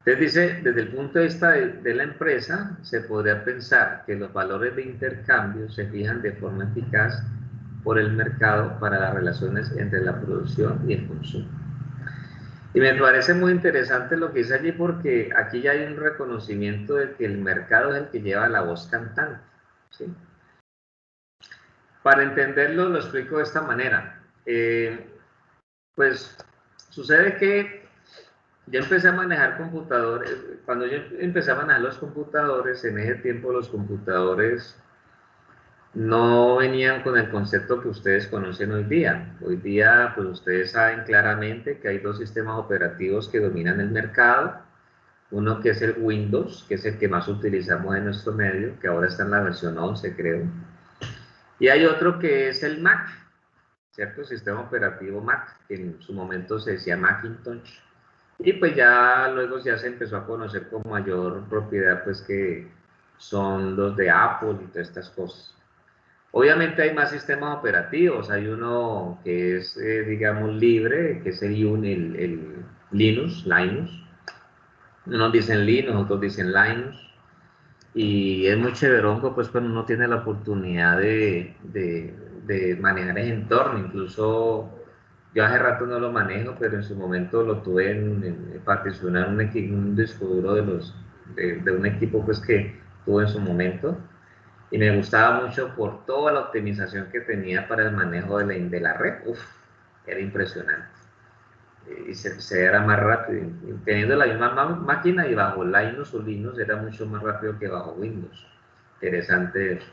Entonces dice, desde el punto de vista de la empresa, se podría pensar que los valores de intercambio se fijan de forma eficaz por el mercado para las relaciones entre la producción y el consumo. Y me parece muy interesante lo que dice allí porque aquí ya hay un reconocimiento de que el mercado es el que lleva la voz cantante, ¿sí? Para entenderlo lo explico de esta manera. Pues sucede que yo empecé a manejar computadores, cuando yo empecé a manejar los computadores, en ese tiempo los computadores no venían con el concepto que ustedes conocen hoy día. Hoy día, pues ustedes saben claramente que hay dos sistemas operativos que dominan el mercado. Uno que es el Windows, que es el que más utilizamos en nuestro medio, que ahora está en la versión 11, creo. Y hay otro que es el Mac, ¿cierto? El sistema operativo Mac, que en su momento se decía Macintosh. Y pues ya luego ya se empezó a conocer con mayor propiedad, pues que son los de Apple y todas estas cosas. Obviamente hay más sistemas operativos, hay uno que es, digamos, libre, que es el Linux. Unos dicen Linux, otros dicen Linux, y es muy chéverongo, pues cuando uno tiene la oportunidad de manejar ese entorno. Incluso yo hace rato no lo manejo, pero en su momento lo tuve en particionar un disco duro de un equipo pues que tuve en su momento. Y me gustaba mucho por toda la optimización que tenía para el manejo de la red. Uf, era impresionante. Y se era más rápido. Y teniendo la misma máquina y bajo Linux o Linux era mucho más rápido que bajo Windows. Interesante eso.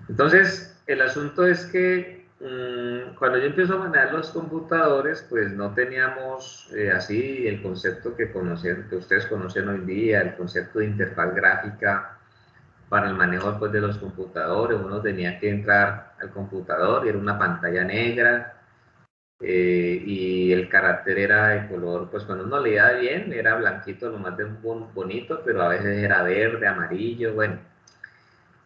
Entonces, el asunto es que cuando yo empiezo a manejar los computadores, pues no teníamos así el concepto que ustedes conocen hoy día, el concepto de interfaz gráfica para el manejo pues, de los computadores. Uno tenía que entrar al computador y era una pantalla negra, y el carácter era de color, pues cuando uno leía bien era blanquito, lo más de bonito, pero a veces era verde, amarillo, bueno.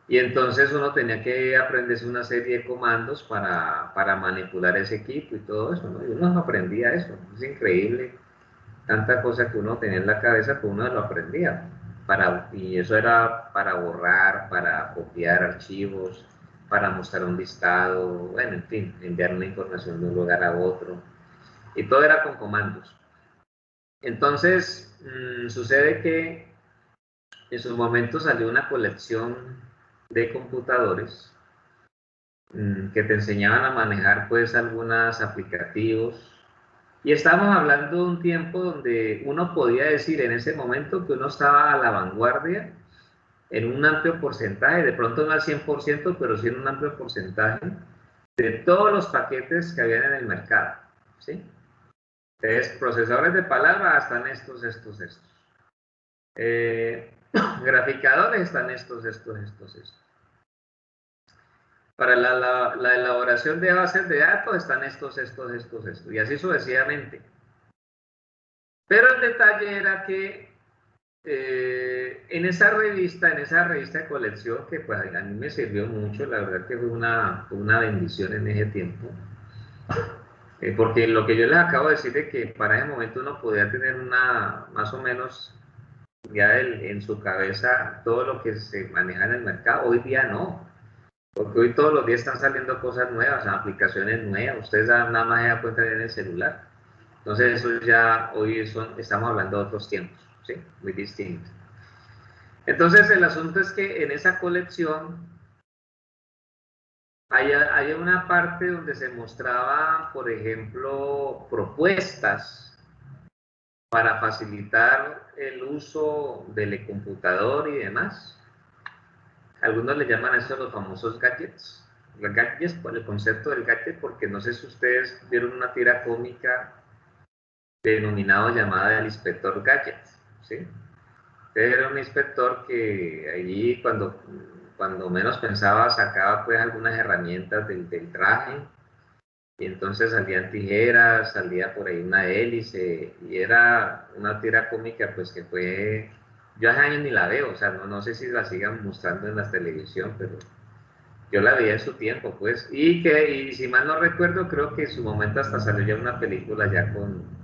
Y entonces uno tenía que aprenderse una serie de comandos para manipular ese equipo y todo eso, ¿no? Y uno no aprendía eso, es increíble. Tanta cosa que uno tenía en la cabeza, pues uno lo aprendía. Y eso era para borrar, para copiar archivos, para mostrar un listado, bueno, en fin, enviar una información de un lugar a otro. Y todo era con comandos. Entonces, sucede que en su momento salió una colección de computadores que te enseñaban a manejar pues algunos aplicativos. Y estábamos hablando de un tiempo donde uno podía decir en ese momento que uno estaba a la vanguardia en un amplio porcentaje, de pronto no al 100%, pero sí en un amplio porcentaje de todos los paquetes que habían en el mercado, ¿sí? Entonces, procesadores de palabra están estos. Graficadores están estos. Para la elaboración de bases de datos están estos, y así sucesivamente. Pero el detalle era que en esa revista de colección, que pues a mí me sirvió mucho, la verdad que fue una bendición en ese tiempo, porque lo que yo les acabo de decir de que para ese momento uno podía tener más o menos ya en su cabeza todo lo que se maneja en el mercado. Hoy día no, porque hoy todos los días están saliendo cosas nuevas, aplicaciones nuevas, ustedes nada más se dan cuenta en el celular. Entonces eso ya, estamos hablando de otros tiempos, ¿sí? Muy distintos. Entonces el asunto es que en esa colección hay una parte donde se mostraba, por ejemplo, propuestas para facilitar el uso del computador y demás. Algunos le llaman a eso los famosos gadgets. Los gadgets, por el concepto del gadget, porque no sé si ustedes vieron una tira cómica denominado llamada el inspector Gadget, ¿sí? Era un inspector que allí cuando menos pensaba sacaba pues algunas herramientas del traje, y entonces salían tijeras, salía por ahí una hélice, y era una tira cómica pues que fue, yo hace años ni la veo, o sea, no sé si la sigan mostrando en la televisión, pero yo la veía en su tiempo pues, y si mal no recuerdo, creo que en su momento hasta salió ya una película ya con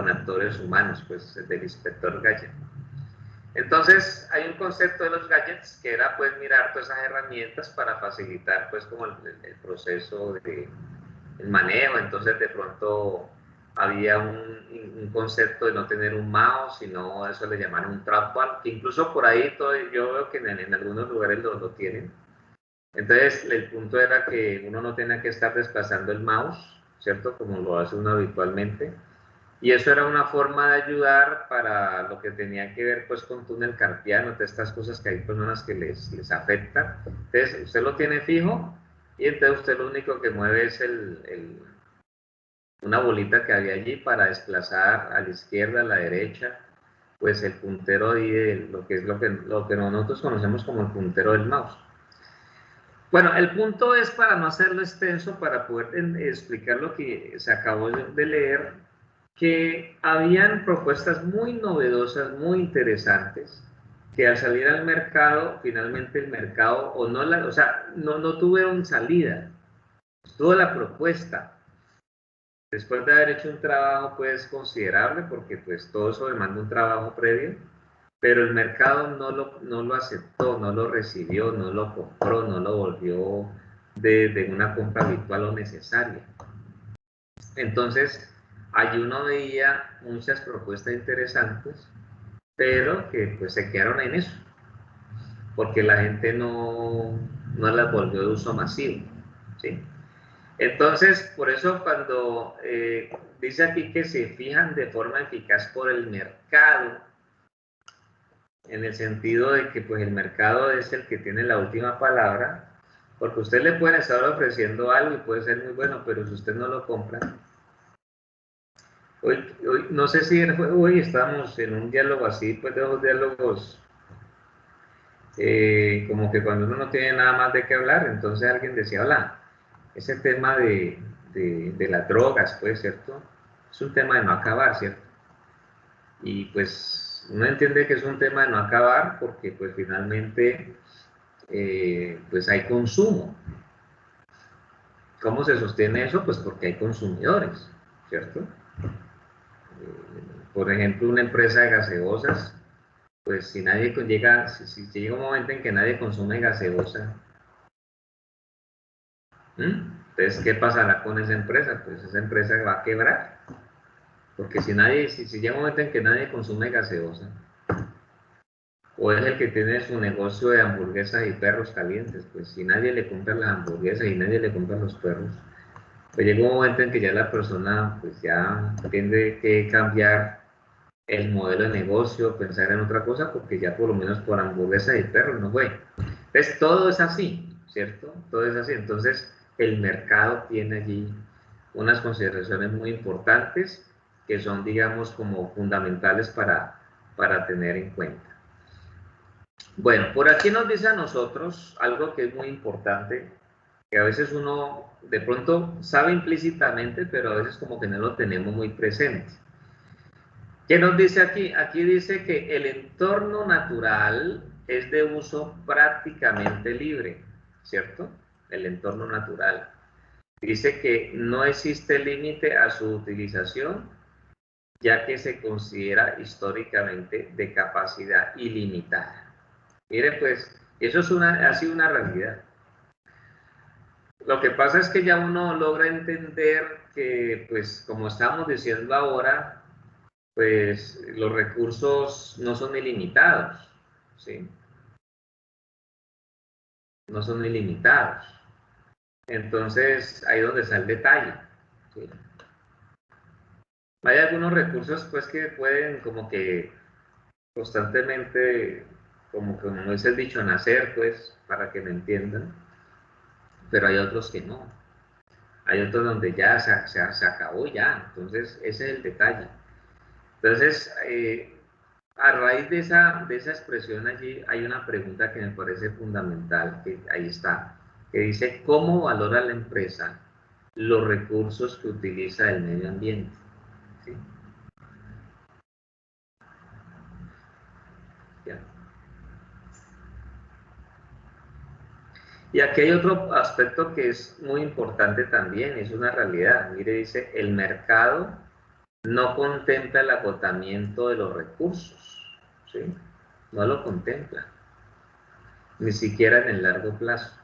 actores humanos, pues del inspector Gadget. Entonces hay un concepto de los gadgets que era pues mirar todas esas herramientas para facilitar pues como el proceso de el manejo. Entonces de pronto había un concepto de no tener un mouse, sino eso le llamaron un trackball, que incluso por ahí yo veo que en algunos lugares lo tienen. Entonces el punto era que uno no tenía que estar desplazando el mouse, ¿cierto? Como lo hace uno habitualmente. Y eso era una forma de ayudar para lo que tenía que ver pues con túnel carpiano, de estas cosas que hay personas que les afectan. Entonces usted lo tiene fijo y entonces usted lo único que mueve es una bolita que había allí para desplazar a la izquierda, a la derecha, pues el puntero ahí de lo que es lo que nosotros conocemos como el puntero del mouse. Bueno, el punto es, para no hacerlo extenso, para poder explicar lo que se acabó de leer, que habían propuestas muy novedosas, muy interesantes, que al salir al mercado, finalmente el mercado, no tuvieron salida, tuvo la propuesta, después de haber hecho un trabajo pues considerable, porque pues todo eso demanda un trabajo previo, pero el mercado no lo aceptó, no lo recibió, no lo compró, no lo volvió de una compra habitual o necesaria. Entonces, allí uno veía muchas propuestas interesantes, pero que pues se quedaron en eso, porque la gente no las volvió de uso masivo, ¿sí? Entonces, por eso cuando dice aquí que se fijan de forma eficaz por el mercado, en el sentido de que pues el mercado es el que tiene la última palabra, porque usted le puede estar ofreciendo algo y puede ser muy bueno, pero si usted no lo compra, hoy no sé si hoy estamos en un diálogo así, pues de esos diálogos como que cuando uno no tiene nada más de qué hablar, entonces alguien decía, hola, ese tema de las drogas, pues, ¿cierto? Es un tema de no acabar, ¿cierto? Y pues uno entiende que es un tema de no acabar porque pues finalmente pues hay consumo. ¿Cómo se sostiene eso? Pues porque hay consumidores, ¿cierto? Por ejemplo, una empresa de gaseosas, pues si llega un momento en que nadie consume gaseosa, entonces, ¿qué pasará con esa empresa? Pues esa empresa va a quebrar, porque si llega un momento en que nadie consume gaseosa, o es el que tiene su negocio de hamburguesas y perros calientes, pues si nadie le compra las hamburguesas y nadie le compra los perros, pues llega un momento en que ya la persona pues ya tiene que cambiar el modelo de negocio, pensar en otra cosa, porque ya por lo menos por hamburguesas y perros no fue. Entonces todo es así, ¿cierto? Todo es así. Entonces el mercado tiene allí unas consideraciones muy importantes que son, digamos, como fundamentales para tener en cuenta. Bueno, por aquí nos dice a nosotros algo que es muy importante, que a veces uno de pronto sabe implícitamente, pero a veces como que no lo tenemos muy presente. ¿Qué nos dice aquí? Aquí dice que el entorno natural es de uso prácticamente libre, ¿cierto? El entorno natural. Dice que no existe límite a su utilización, ya que se considera históricamente de capacidad ilimitada. Miren, pues, eso es ha sido una realidad. Lo que pasa es que ya uno logra entender que, pues, como estamos diciendo ahora, pues los recursos no son ilimitados, ¿sí? No son ilimitados. Entonces, ahí es donde está el detalle, ¿sí? Hay algunos recursos, pues, que pueden como que constantemente, como es el dicho, nacer, pues, para que me entiendan, pero hay otros que no. Hay otros donde ya se acabó ya, entonces ese es el detalle. Entonces, a raíz de esa expresión allí hay una pregunta que me parece fundamental, que ahí está, que dice, ¿cómo valora la empresa los recursos que utiliza el medio ambiente? ¿Sí? ¿Ya? Y aquí hay otro aspecto que es muy importante también, es una realidad. Mire, dice, el mercado no contempla el agotamiento de los recursos, ¿sí? No lo contempla, ni siquiera en el largo plazo.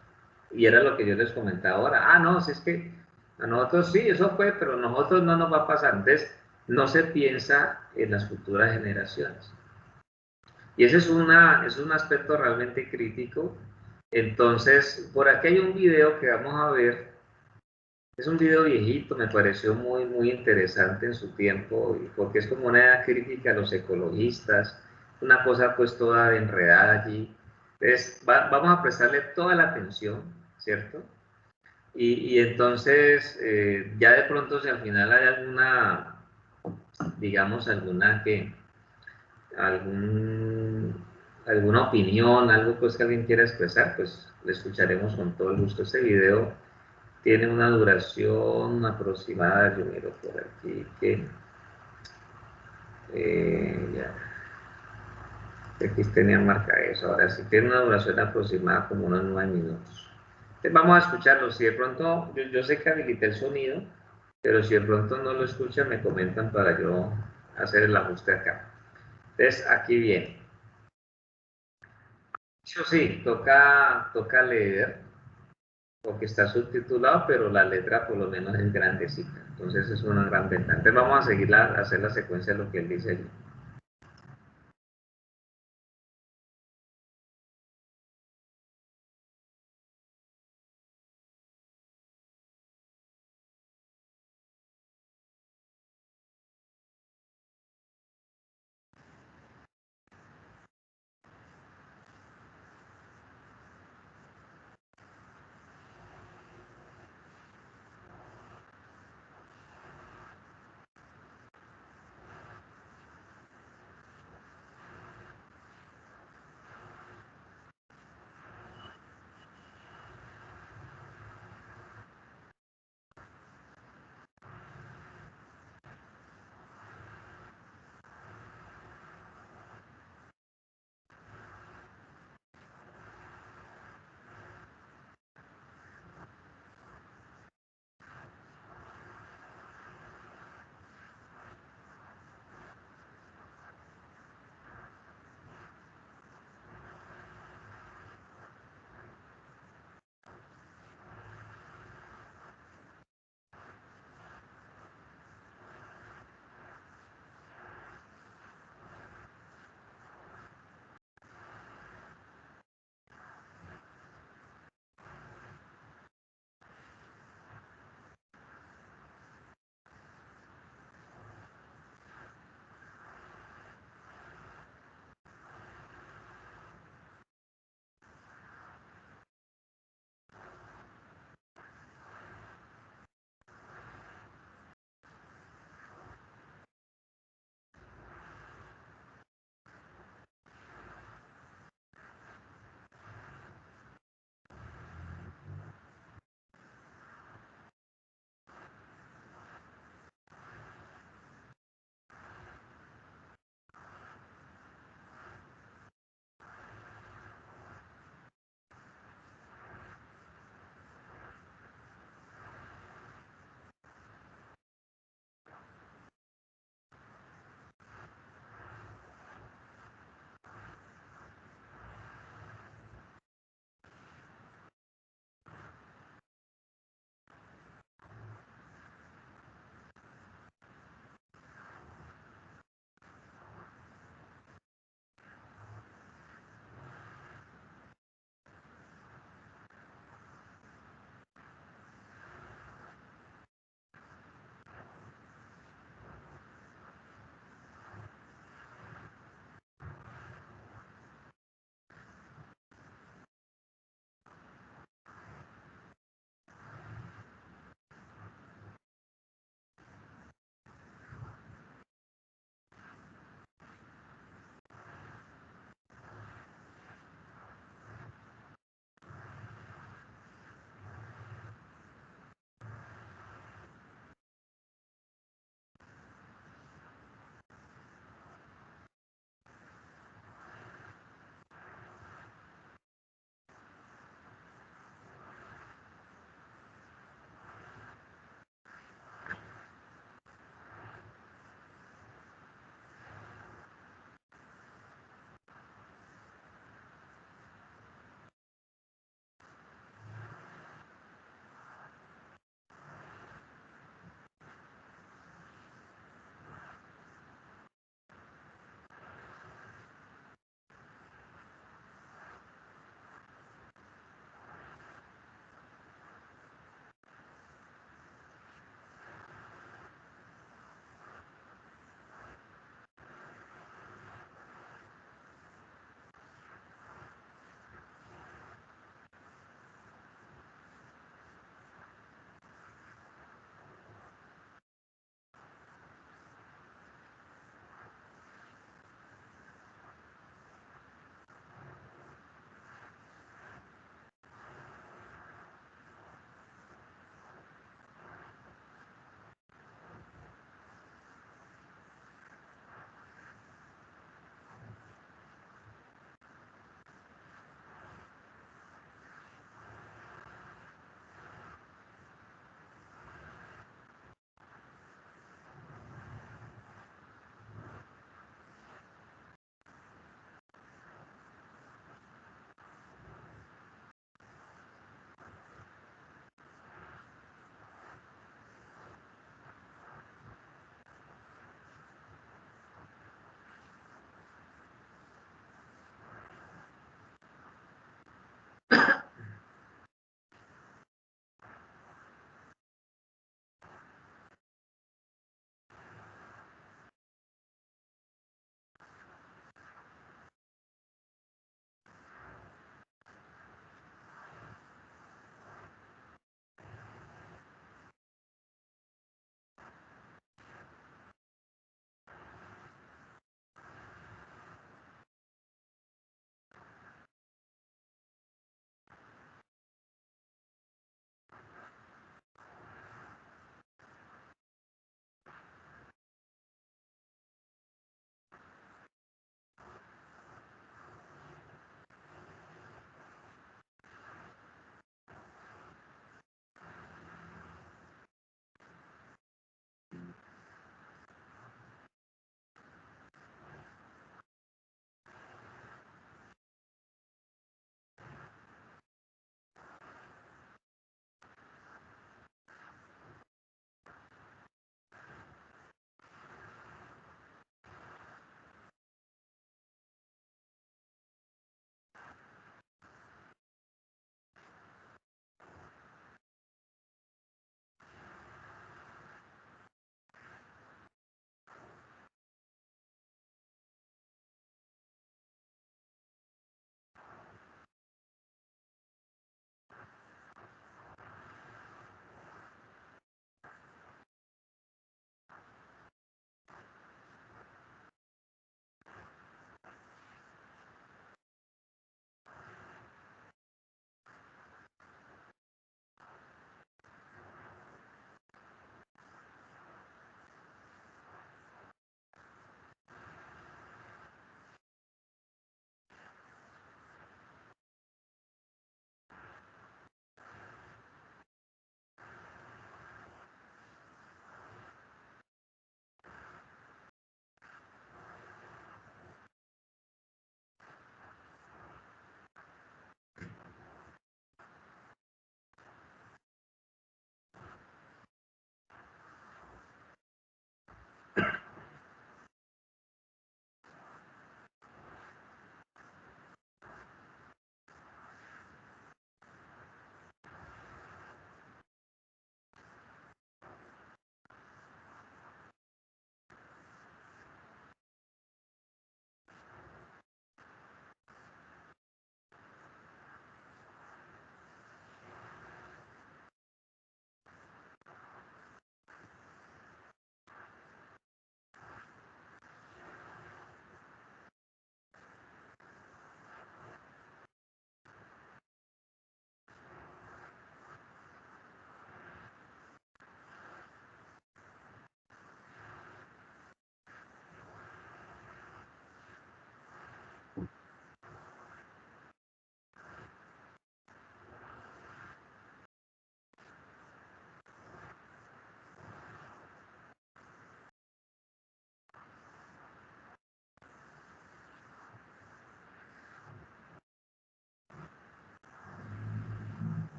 Y era lo que yo les comentaba ahora. Ah, no, si es que a nosotros sí, eso fue, pero a nosotros no nos va a pasar. Entonces, no se piensa en las futuras generaciones. Y ese es un aspecto realmente crítico. Entonces, por aquí hay un video que vamos a ver. Es un video viejito, me pareció muy interesante en su tiempo, porque es como una crítica a los ecologistas, una cosa pues toda enredada allí. Entonces, vamos a prestarle toda la atención, ¿cierto? Y entonces, ya de pronto, si al final hay alguna, digamos, algún, alguna opinión, algo pues que alguien quiera expresar, pues le escucharemos con todo el gusto. Este video tiene una duración aproximada, yo miro por aquí que ya, aquí tenía marca eso, ahora sí tiene una duración aproximada como unos 9 minutos. Entonces vamos a escucharlo, si de pronto, yo sé que habilité el sonido, pero si de pronto no lo escuchan me comentan para yo hacer el ajuste acá. Entonces aquí viene. Eso sí, toca leer, porque está subtitulado, pero la letra por lo menos es grandecita. Entonces es una gran ventaja. Entonces vamos a seguir a hacer la secuencia de lo que él dice allí.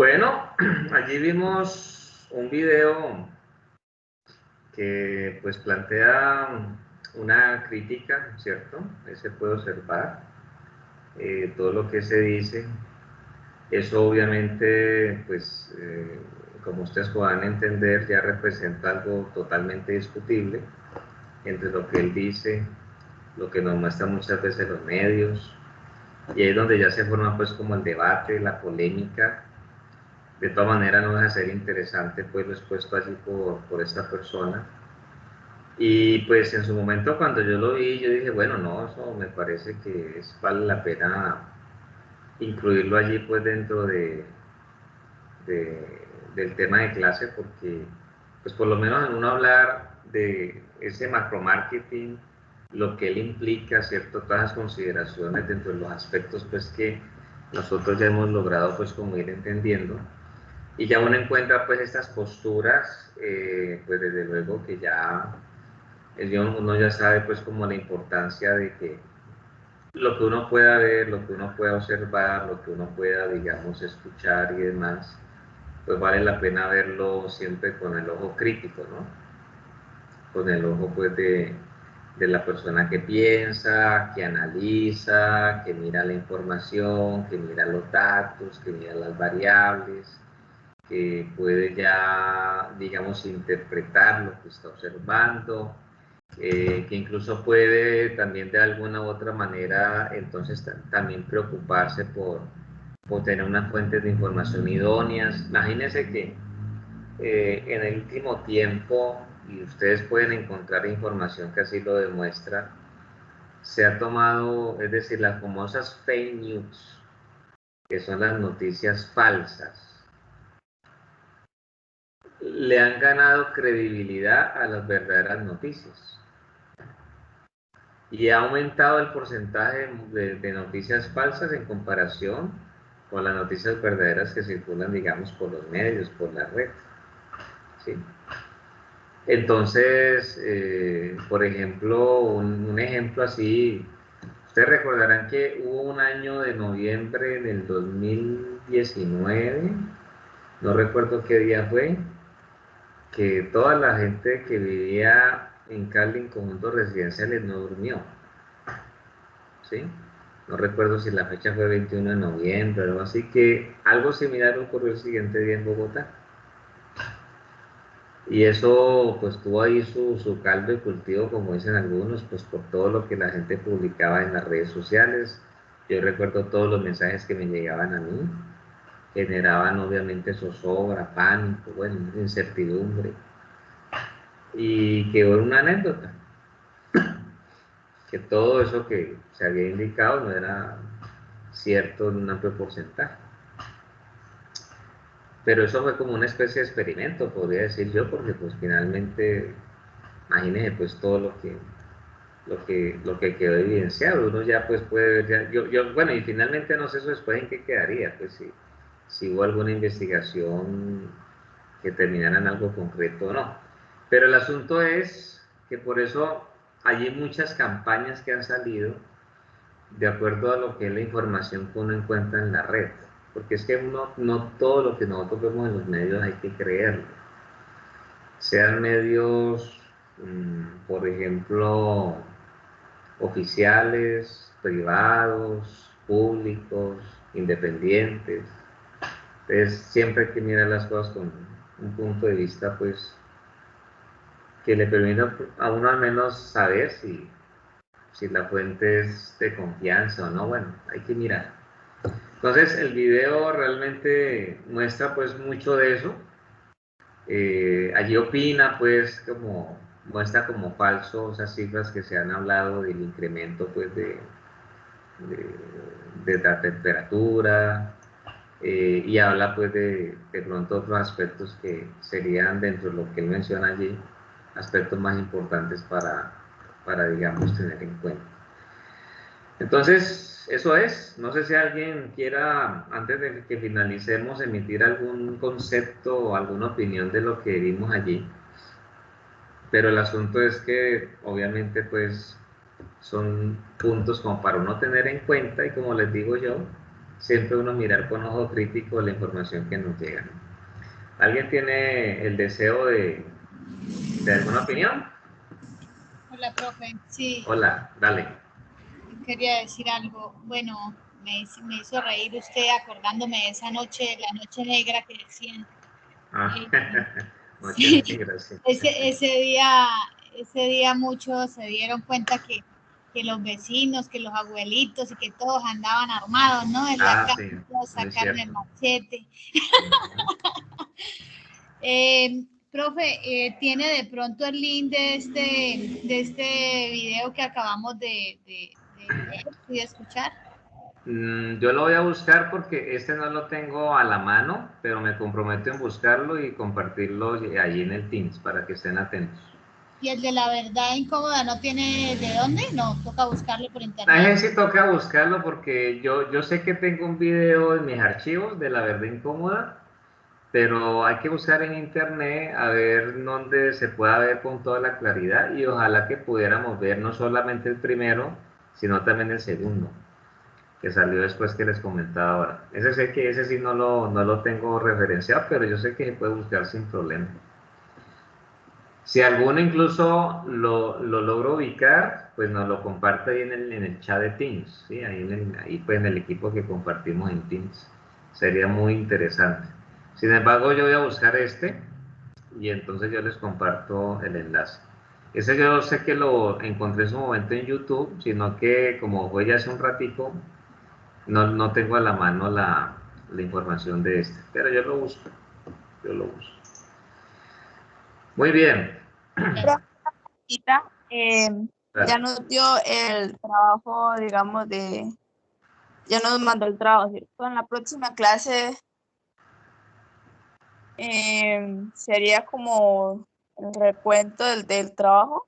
Bueno, allí vimos un video que pues plantea una crítica, ¿cierto? Ahí se puede observar todo lo que se dice. Eso obviamente, pues, como ustedes puedan entender, ya representa algo totalmente discutible entre lo que él dice, lo que nos muestran muchas veces los medios, y ahí es donde ya se forma pues como el debate, la polémica. De todas maneras no deja de ser interesante pues lo expuesto allí por esta persona. Y pues en su momento cuando yo lo vi, yo dije, bueno, no, eso me parece que vale la pena incluirlo allí pues dentro del tema de clase, porque pues por lo menos en uno hablar de ese macro marketing, lo que él implica, ¿cierto? Todas las consideraciones dentro de los aspectos pues que nosotros ya hemos logrado pues como ir entendiendo, y ya uno encuentra pues estas posturas, pues desde luego que ya uno ya sabe pues como la importancia de que lo que uno pueda ver, lo que uno pueda observar, lo que uno pueda, digamos, escuchar y demás, pues vale la pena verlo siempre con el ojo crítico, ¿no? Con el ojo pues de la persona que piensa, que analiza, que mira la información, que mira los datos, que mira las variables, que puede ya, digamos, interpretar lo que está observando, que incluso puede también de alguna u otra manera entonces también preocuparse por tener unas fuentes de información idóneas. Imagínense que en el último tiempo, y ustedes pueden encontrar información que así lo demuestra, se ha tomado, es decir, las famosas fake news, que son las noticias falsas, le han ganado credibilidad a las verdaderas noticias. Y ha aumentado el porcentaje de noticias falsas en comparación con las noticias verdaderas que circulan, digamos, por los medios, por la red. ¿Sí? Entonces, por ejemplo, un ejemplo así, ustedes recordarán que hubo un año de noviembre del 2019, no recuerdo qué día fue, que toda la gente que vivía en Cali en conjuntos residenciales no durmió, ¿sí? No recuerdo si la fecha fue 21 de noviembre o algo así, que algo similar ocurrió el siguiente día en Bogotá. Y eso pues tuvo ahí su caldo de cultivo, como dicen algunos, pues por todo lo que la gente publicaba en las redes sociales. Yo recuerdo todos los mensajes que me llegaban a mí, generaban obviamente zozobra, pánico, bueno, incertidumbre. Y quedó una anécdota, que todo eso que se había indicado no era cierto en un amplio porcentaje. Pero eso fue como una especie de experimento, podría decir yo, porque pues finalmente, imagínense pues todo lo que quedó evidenciado. Uno ya pues puede ver, bueno, y finalmente no sé eso después en qué quedaría, pues si hubo alguna investigación que terminara en algo concreto o no. Pero el asunto es que por eso hay muchas campañas que han salido de acuerdo a lo que es la información que uno encuentra en la red. Porque es que no todo lo que nosotros vemos en los medios hay que creerlo. Sean medios, por ejemplo, oficiales, privados, públicos, independientes. Entonces, siempre hay que mirar las cosas con un punto de vista, pues, que le permita a uno al menos saber si la fuente es de confianza o no. Bueno, hay que mirar. Entonces, el video realmente muestra, pues, mucho de eso. Allí opina, pues, como muestra como falso esas cifras que se han hablado del incremento, pues, de la temperatura, y habla, pues, de pronto otros aspectos que serían dentro de lo que él menciona allí, aspectos más importantes para digamos, tener en cuenta. Entonces, eso es. No sé si alguien quiera, antes de que finalicemos, emitir algún concepto o alguna opinión de lo que vimos allí. Pero el asunto es que, obviamente, pues, son puntos como para uno tener en cuenta, y como les digo yo, siempre uno mirar con ojo crítico la información que nos llega, ¿no? ¿Alguien tiene el deseo de alguna opinión? Hola, profe. Sí, Hola, dale. quería decir algo. Bueno, me hizo reír usted acordándome de esa noche, la noche negra que decían. Ah, noche Sí, negra, sí. ese día muchos se dieron cuenta que los vecinos, que los abuelitos y que todos andaban armados, ¿no? En la Ah, casa, sí, todos muy sacaron el cierto. machete. Ujú. Profe, ¿tiene de pronto el link de este video que acabamos de ver y de escuchar? Yo lo voy a buscar porque este no lo tengo a la mano, pero me comprometo en buscarlo y compartirlo allí en el Teams para que estén atentos. Y el de la verdad incómoda no tiene de dónde, no, toca buscarlo por A internet. ese sí toca buscarlo porque yo sé que tengo un video en mis archivos de la verdad incómoda, pero hay que buscar en internet a ver dónde se pueda ver con toda la claridad y ojalá que pudiéramos ver no solamente el primero, sino también el segundo, que salió después que les comentaba ahora. Ese sé que ese sí no lo tengo referenciado, pero yo sé que se puede buscar sin problema. Si alguno incluso lo logro ubicar, pues nos lo comparte ahí en el chat de Teams, ¿sí? Ahí pues en el equipo que compartimos en Teams. Sería muy interesante. Sin embargo, yo voy a buscar este y entonces yo les comparto el enlace. Ese yo sé que lo encontré en su momento en YouTube, sino que como fue ya hace un ratico, no tengo a la mano la información de este, pero yo lo busco, yo lo busco. Muy bien. Cita, ya Dale. nos dio el trabajo, digamos, ya nos mandó el trabajo, ¿cierto? En la próxima clase sería como el recuento del trabajo.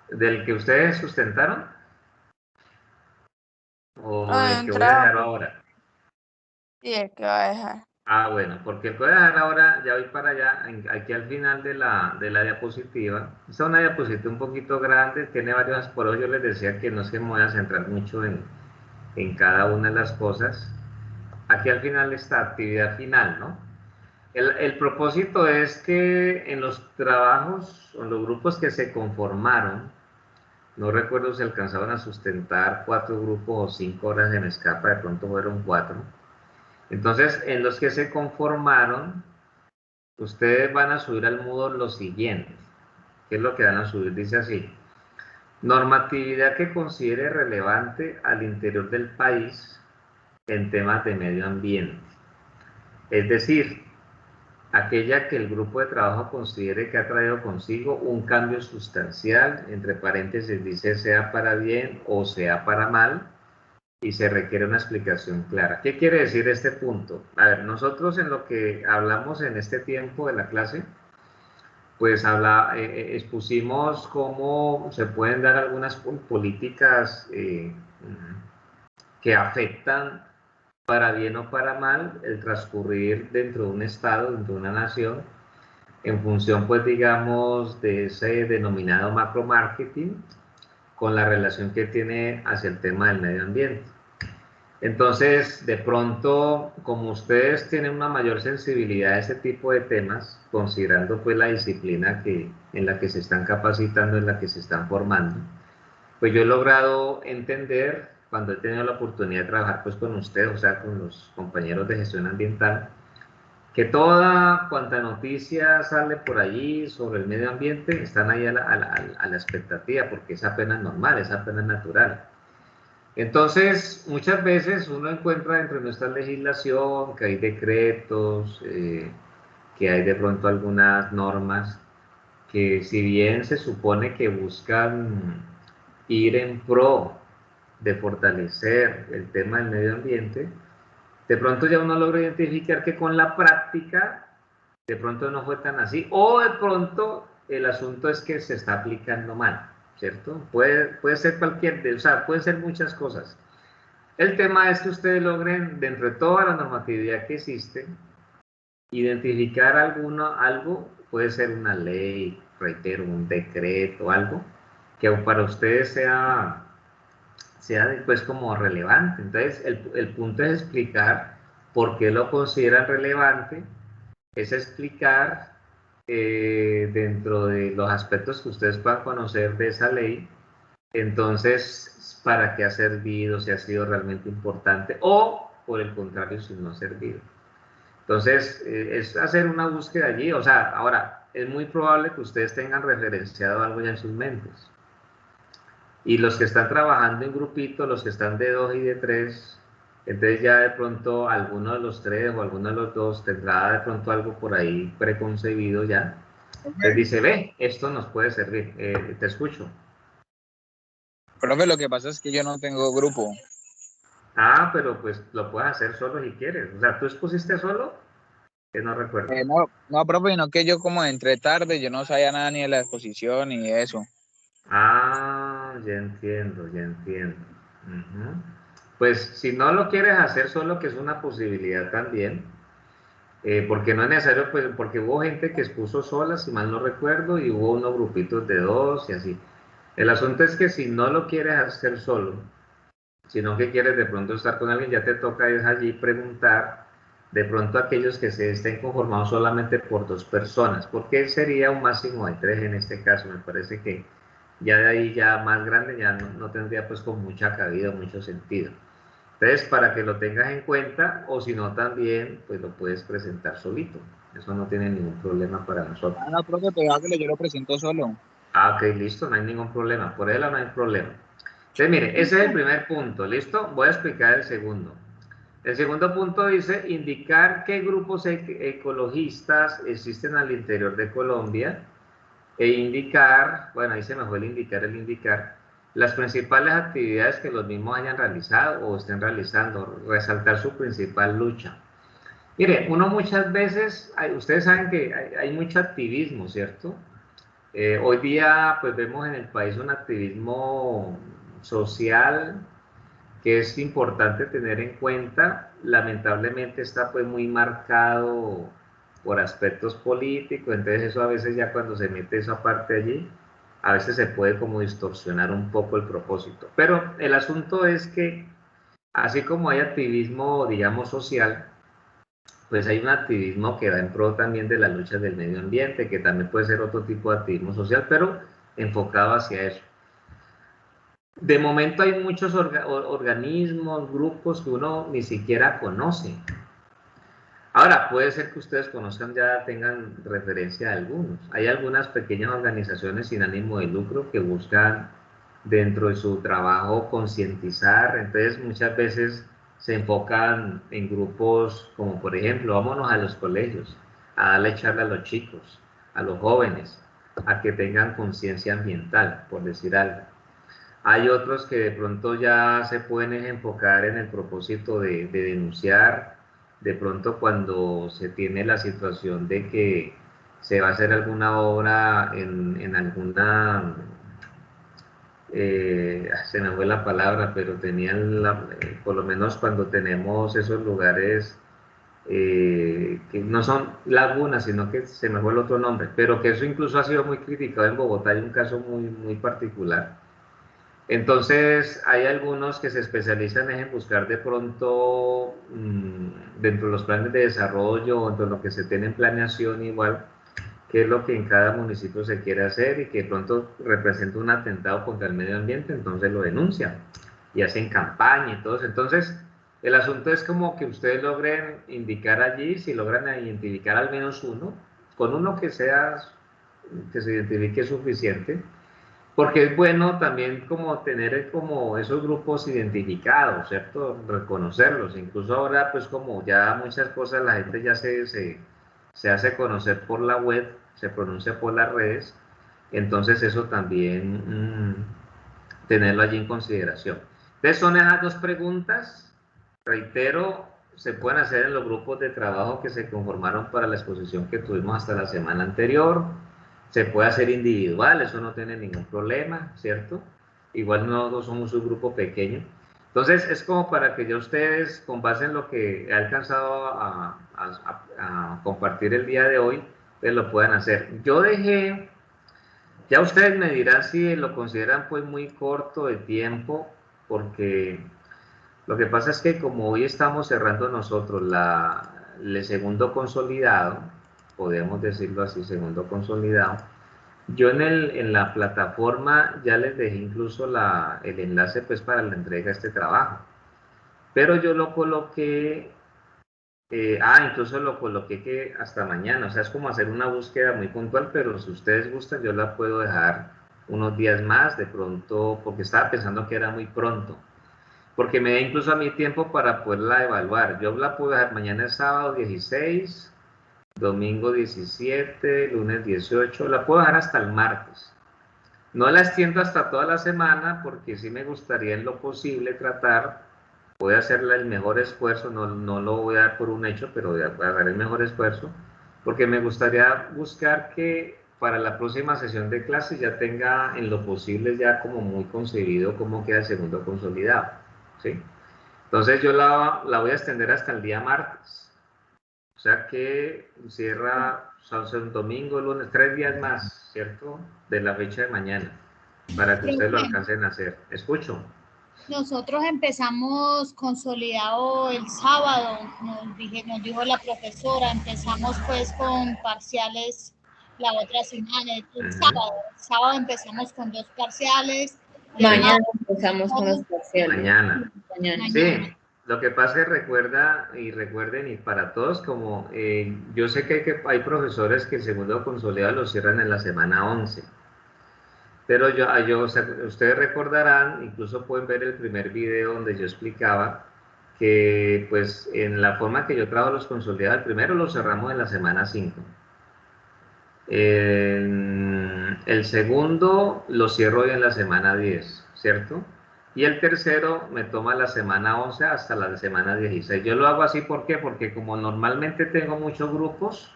¿Del que ustedes sustentaron? ¿O del Un que voy a dejar trabajo, ahora? sí, el que va a dejar. Ah, bueno, porque el que voy a dejar ahora, ya voy para allá, aquí al final de la diapositiva. Esta es una diapositiva un poquito grande, tiene varios, por eso yo les decía que no se me voy a centrar mucho en cada una de las cosas. Aquí al final está actividad final, ¿no? El propósito es que en los trabajos o en los grupos que se conformaron, no recuerdo si alcanzaban a sustentar 4 grupos o 5 horas en escapa, de pronto fueron 4. Entonces, en los que se conformaron, ustedes van a subir al Moodle lo siguiente. ¿Qué es lo que van a subir? Dice así: normatividad que considere relevante al interior del país en temas de medio ambiente. Es decir, aquella que el grupo de trabajo considere que ha traído consigo un cambio sustancial, entre paréntesis dice sea para bien o sea para mal, y se requiere una explicación clara. ¿Qué quiere decir este punto? A ver, nosotros en lo que hablamos en este tiempo de la clase, pues expusimos cómo se pueden dar algunas políticas que afectan para bien o para mal el transcurrir dentro de un estado, dentro de una nación, en función, pues digamos, de ese denominado macro marketing con la relación que tiene hacia el tema del medio ambiente. Entonces, de pronto, como ustedes tienen una mayor sensibilidad a ese tipo de temas, considerando pues la disciplina en la que se están capacitando, en la que se están formando, pues yo he logrado entender, cuando he tenido la oportunidad de trabajar pues con ustedes, o sea, con los compañeros de gestión ambiental, que toda cuanta noticia sale por allí sobre el medio ambiente, están ahí a la expectativa, porque es apenas normal, es apenas natural. Entonces, muchas veces uno encuentra dentro de nuestra legislación que hay decretos, que hay de pronto algunas normas que si bien se supone que buscan ir en pro de fortalecer el tema del medio ambiente, de pronto ya uno logra identificar que con la práctica de pronto no fue tan así, o de pronto el asunto es que se está aplicando mal, ¿cierto? Puede ser o sea, pueden ser muchas cosas. El tema es que ustedes logren, dentro de toda la normatividad que existe, identificar algo, puede ser una ley, reitero, un decreto, algo, que para ustedes sea sea pues como relevante. Entonces el punto es explicar por qué lo consideran relevante, es explicar dentro de los aspectos que ustedes puedan conocer de esa ley, entonces para qué ha servido, si ha sido realmente importante o por el contrario si no ha servido. Entonces es hacer una búsqueda allí, o sea, ahora es muy probable que ustedes tengan referenciado algo ya en sus mentes. Y los que están trabajando en grupito, los que están de 2 y de 3, entonces ya de pronto alguno de los 3 o alguno de los 2 tendrá de pronto algo por ahí preconcebido ya. Entonces dice, ve, esto nos puede servir, te escucho. Profe, lo que pasa es que yo no tengo grupo. Ah, pero pues lo puedes hacer solo si quieres. O sea, ¿tú expusiste solo? Que no recuerdo. No, profe, sino que yo como entré tarde, yo no sabía nada ni de la exposición ni de eso. Ah, ya entiendo, ya entiendo. Ujú. Pues si no lo quieres hacer solo, que es una posibilidad también, porque no es necesario, pues, porque hubo gente que expuso sola, si mal no recuerdo, y hubo unos grupitos de 2 y así. El asunto es que si no lo quieres hacer solo, sino que quieres de pronto estar con alguien, ya te toca es allí preguntar de pronto a aquellos que se estén conformados solamente por 2 personas, porque sería un máximo de 3 en este caso. Me parece que ya de ahí ya más grande ya no tendría pues con mucha cabida, mucho sentido. Entonces, para que lo tengas en cuenta, o si no también, pues lo puedes presentar solito. Eso no tiene ningún problema para nosotros. Ah, no, profe, pero hágale, yo lo presento solo. Ah, ok, listo, no hay ningún problema. Por él no hay problema. Entonces, mire, ese es el primer punto, ¿listo? Voy a explicar el segundo. El segundo punto dice indicar qué grupos ecologistas existen al interior de Colombia e indicar, bueno, ahí se me fue el indicar, las principales actividades que los mismos hayan realizado o estén realizando, resaltar su principal lucha. Mire, uno muchas veces, ustedes saben que hay mucho activismo, ¿cierto? Hoy día pues vemos en el país un activismo social que es importante tener en cuenta. Lamentablemente está pues muy marcado por aspectos políticos, entonces eso a veces ya cuando se mete esa parte allí, a veces se puede como distorsionar un poco el propósito. Pero el asunto es que así como hay activismo, digamos, social, pues hay un activismo que va en pro también de la lucha del medio ambiente, que también puede ser otro tipo de activismo social, pero enfocado hacia eso. De momento hay muchos organismos, grupos que uno ni siquiera conoce. Ahora, puede ser que ustedes conozcan, ya tengan referencia a algunos. Hay algunas pequeñas organizaciones sin ánimo de lucro que buscan dentro de su trabajo concientizar, entonces muchas veces se enfocan en grupos como por ejemplo, vámonos a los colegios, a darle charla a los chicos, a los jóvenes, a que tengan conciencia ambiental, por decir algo. Hay otros que de pronto ya se pueden enfocar en el propósito de denunciar, de pronto cuando se tiene la situación de que se va a hacer alguna obra en alguna, se me fue la palabra, pero tenían, por lo menos cuando tenemos esos lugares que no son lagunas, sino que se me fue el otro nombre, pero que eso incluso ha sido muy criticado en Bogotá, hay un caso muy particular. Entonces, hay algunos que se especializan en buscar de pronto dentro de los planes de desarrollo, dentro de lo que se tiene en planeación igual, qué es lo que en cada municipio se quiere hacer y que de pronto representa un atentado contra el medio ambiente, entonces lo denuncian y hacen campaña y todo eso. Entonces, el asunto es como que ustedes logren indicar allí, si logran identificar al menos uno, con uno que sea, que se identifique suficiente, porque es bueno también como tener como esos grupos identificados, ¿cierto? Reconocerlos. Incluso ahora, pues como ya muchas cosas la gente ya se hace conocer por la web, se pronuncia por las redes, entonces eso también tenerlo allí en consideración. Entonces son esas 2 preguntas, reitero, se pueden hacer en los grupos de trabajo que se conformaron para la exposición que tuvimos hasta la semana anterior. Se puede hacer individual, eso no tiene ningún problema, ¿cierto? Igual no somos un grupo pequeño. Entonces es como para que ya ustedes, con base en lo que he alcanzado a compartir el día de hoy, pues lo puedan hacer. Yo ya ustedes me dirán si lo consideran pues muy corto de tiempo, porque lo que pasa es que como hoy estamos cerrando nosotros el segundo consolidado, podemos decirlo así, segundo consolidado, yo en la plataforma ya les dejé incluso el enlace pues para la entrega de este trabajo, pero yo lo coloqué, incluso lo coloqué que hasta mañana, o sea, es como hacer una búsqueda muy puntual, pero si ustedes gustan yo la puedo dejar unos días más, de pronto, porque estaba pensando que era muy pronto, porque me da incluso a mí tiempo para poderla evaluar. Yo la puedo dejar mañana es sábado 16, domingo 17, lunes 18, la puedo dejar hasta el martes. No la extiendo hasta toda la semana porque sí me gustaría en lo posible tratar, voy a hacer el mejor esfuerzo, no lo voy a dar por un hecho, pero voy a dar el mejor esfuerzo, porque me gustaría buscar que para la próxima sesión de clase ya tenga en lo posible ya como muy concebido cómo queda el segundo consolidado, ¿sí? Entonces yo la voy a extender hasta el día martes, o sea que cierra, o sea, un domingo, lunes, 3 días más, ¿cierto? De la fecha de mañana, para que ustedes lo alcancen a hacer. Escucho. Nosotros empezamos consolidado el sábado, nos dijo la profesora, empezamos pues con parciales la otra semana, el sábado empezamos con 2 parciales. Mañana empezamos con los parciales. Mañana. Sí, lo que pasa es que recuerden y para todos, como yo sé que hay profesores que el segundo consolidado lo cierran en la semana 11. Pero o sea, ustedes recordarán, incluso pueden ver el primer video donde yo explicaba que pues en la forma que yo trabajo los consolidados, el primero lo cerramos en la semana 5. El segundo lo cierro hoy en la semana 10, ¿cierto? Y el tercero me toma la semana 11 hasta la semana 16. Yo lo hago así, ¿por qué? Porque como normalmente tengo muchos grupos,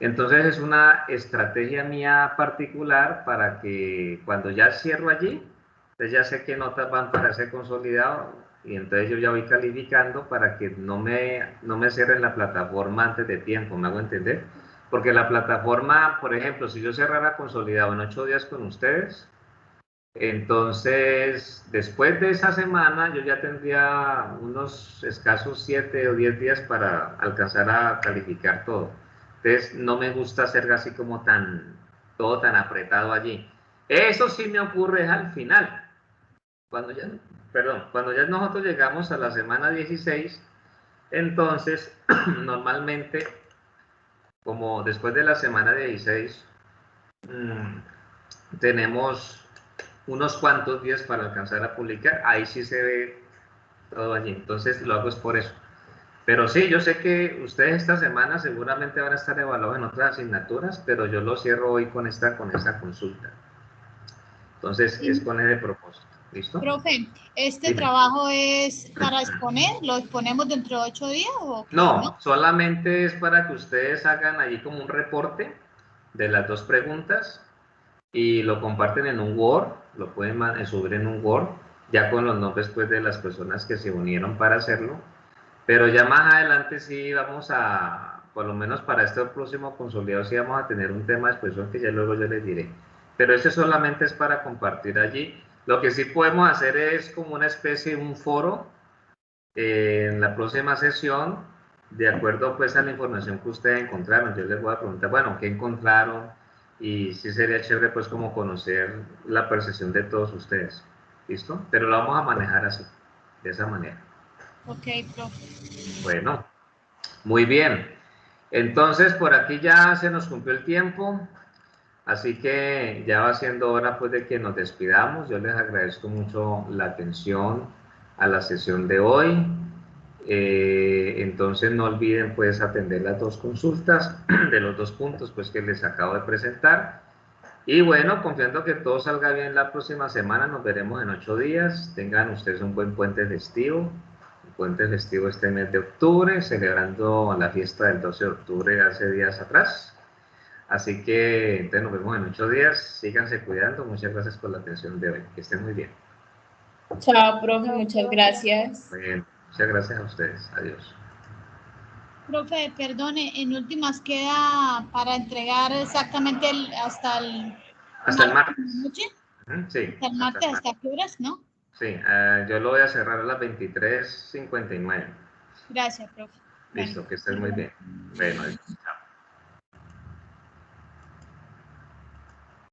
entonces es una estrategia mía particular para que cuando ya cierro allí, entonces ya sé qué notas van para ese consolidado y entonces yo ya voy calificando para que no me cierren la plataforma antes de tiempo, ¿me hago entender? Porque la plataforma, por ejemplo, si yo cerrara consolidado en 8 días con ustedes, entonces después de esa semana yo ya tendría unos escasos 7 o 10 días para alcanzar a calificar todo. Entonces no me gusta hacer así como todo tan apretado allí. Eso sí me ocurre al final. Cuando ya nosotros llegamos a la semana 16, entonces normalmente, como después de la semana 16, tenemos unos cuantos días para alcanzar a publicar, ahí sí se ve todo allí, entonces lo hago es por eso. Pero sí, yo sé que ustedes esta semana seguramente van a estar evaluados en otras asignaturas, pero yo lo cierro hoy con esta consulta. Entonces es con ese propósito, ¿listo? Profe, ¿este Dime. trabajo es para exponer? ¿Lo exponemos dentro de 8 días? ¿O qué? No, solamente es para que ustedes hagan allí como un reporte de las 2 preguntas y lo comparten en un Word, lo pueden subir en un Word, ya con los nombres pues, de las personas que se unieron para hacerlo, pero ya más adelante sí vamos a, por lo menos para este próximo consolidado, sí vamos a tener un tema de expresión que ya luego yo les diré, pero este solamente es para compartir allí. Lo que sí podemos hacer es como una especie de un foro en la próxima sesión, de acuerdo pues a la información que ustedes encontraron. Yo les voy a preguntar, bueno, ¿qué encontraron? Y sí sería chévere pues como conocer la percepción de todos ustedes, ¿listo? Pero lo vamos a manejar así, de esa manera. Ok, profe. Bueno, muy bien. Entonces por aquí ya se nos cumplió el tiempo, así que ya va siendo hora pues de que nos despidamos. Yo les agradezco mucho la atención a la sesión de hoy. Entonces no olviden pues atender las 2 consultas de los 2 puntos pues que les acabo de presentar y bueno, confiando que todo salga bien la próxima semana, nos veremos en 8 días. Tengan ustedes un buen puente festivo, un puente festivo este mes de octubre, celebrando la fiesta del 12 de octubre hace días atrás, así que entonces nos vemos en 8 días. Síganse cuidando, muchas gracias por la atención de hoy, que estén muy bien. Chao, profe, muchas gracias. Bien, muchas gracias a ustedes, adiós. Profe, perdone, en últimas queda para entregar exactamente hasta el Hasta el martes. noche. Sí. Hasta el martes, ¿hasta qué horas, no? Sí, yo lo voy a cerrar a las 23:59. Gracias, profe. Listo, que estés muy bien. Bueno,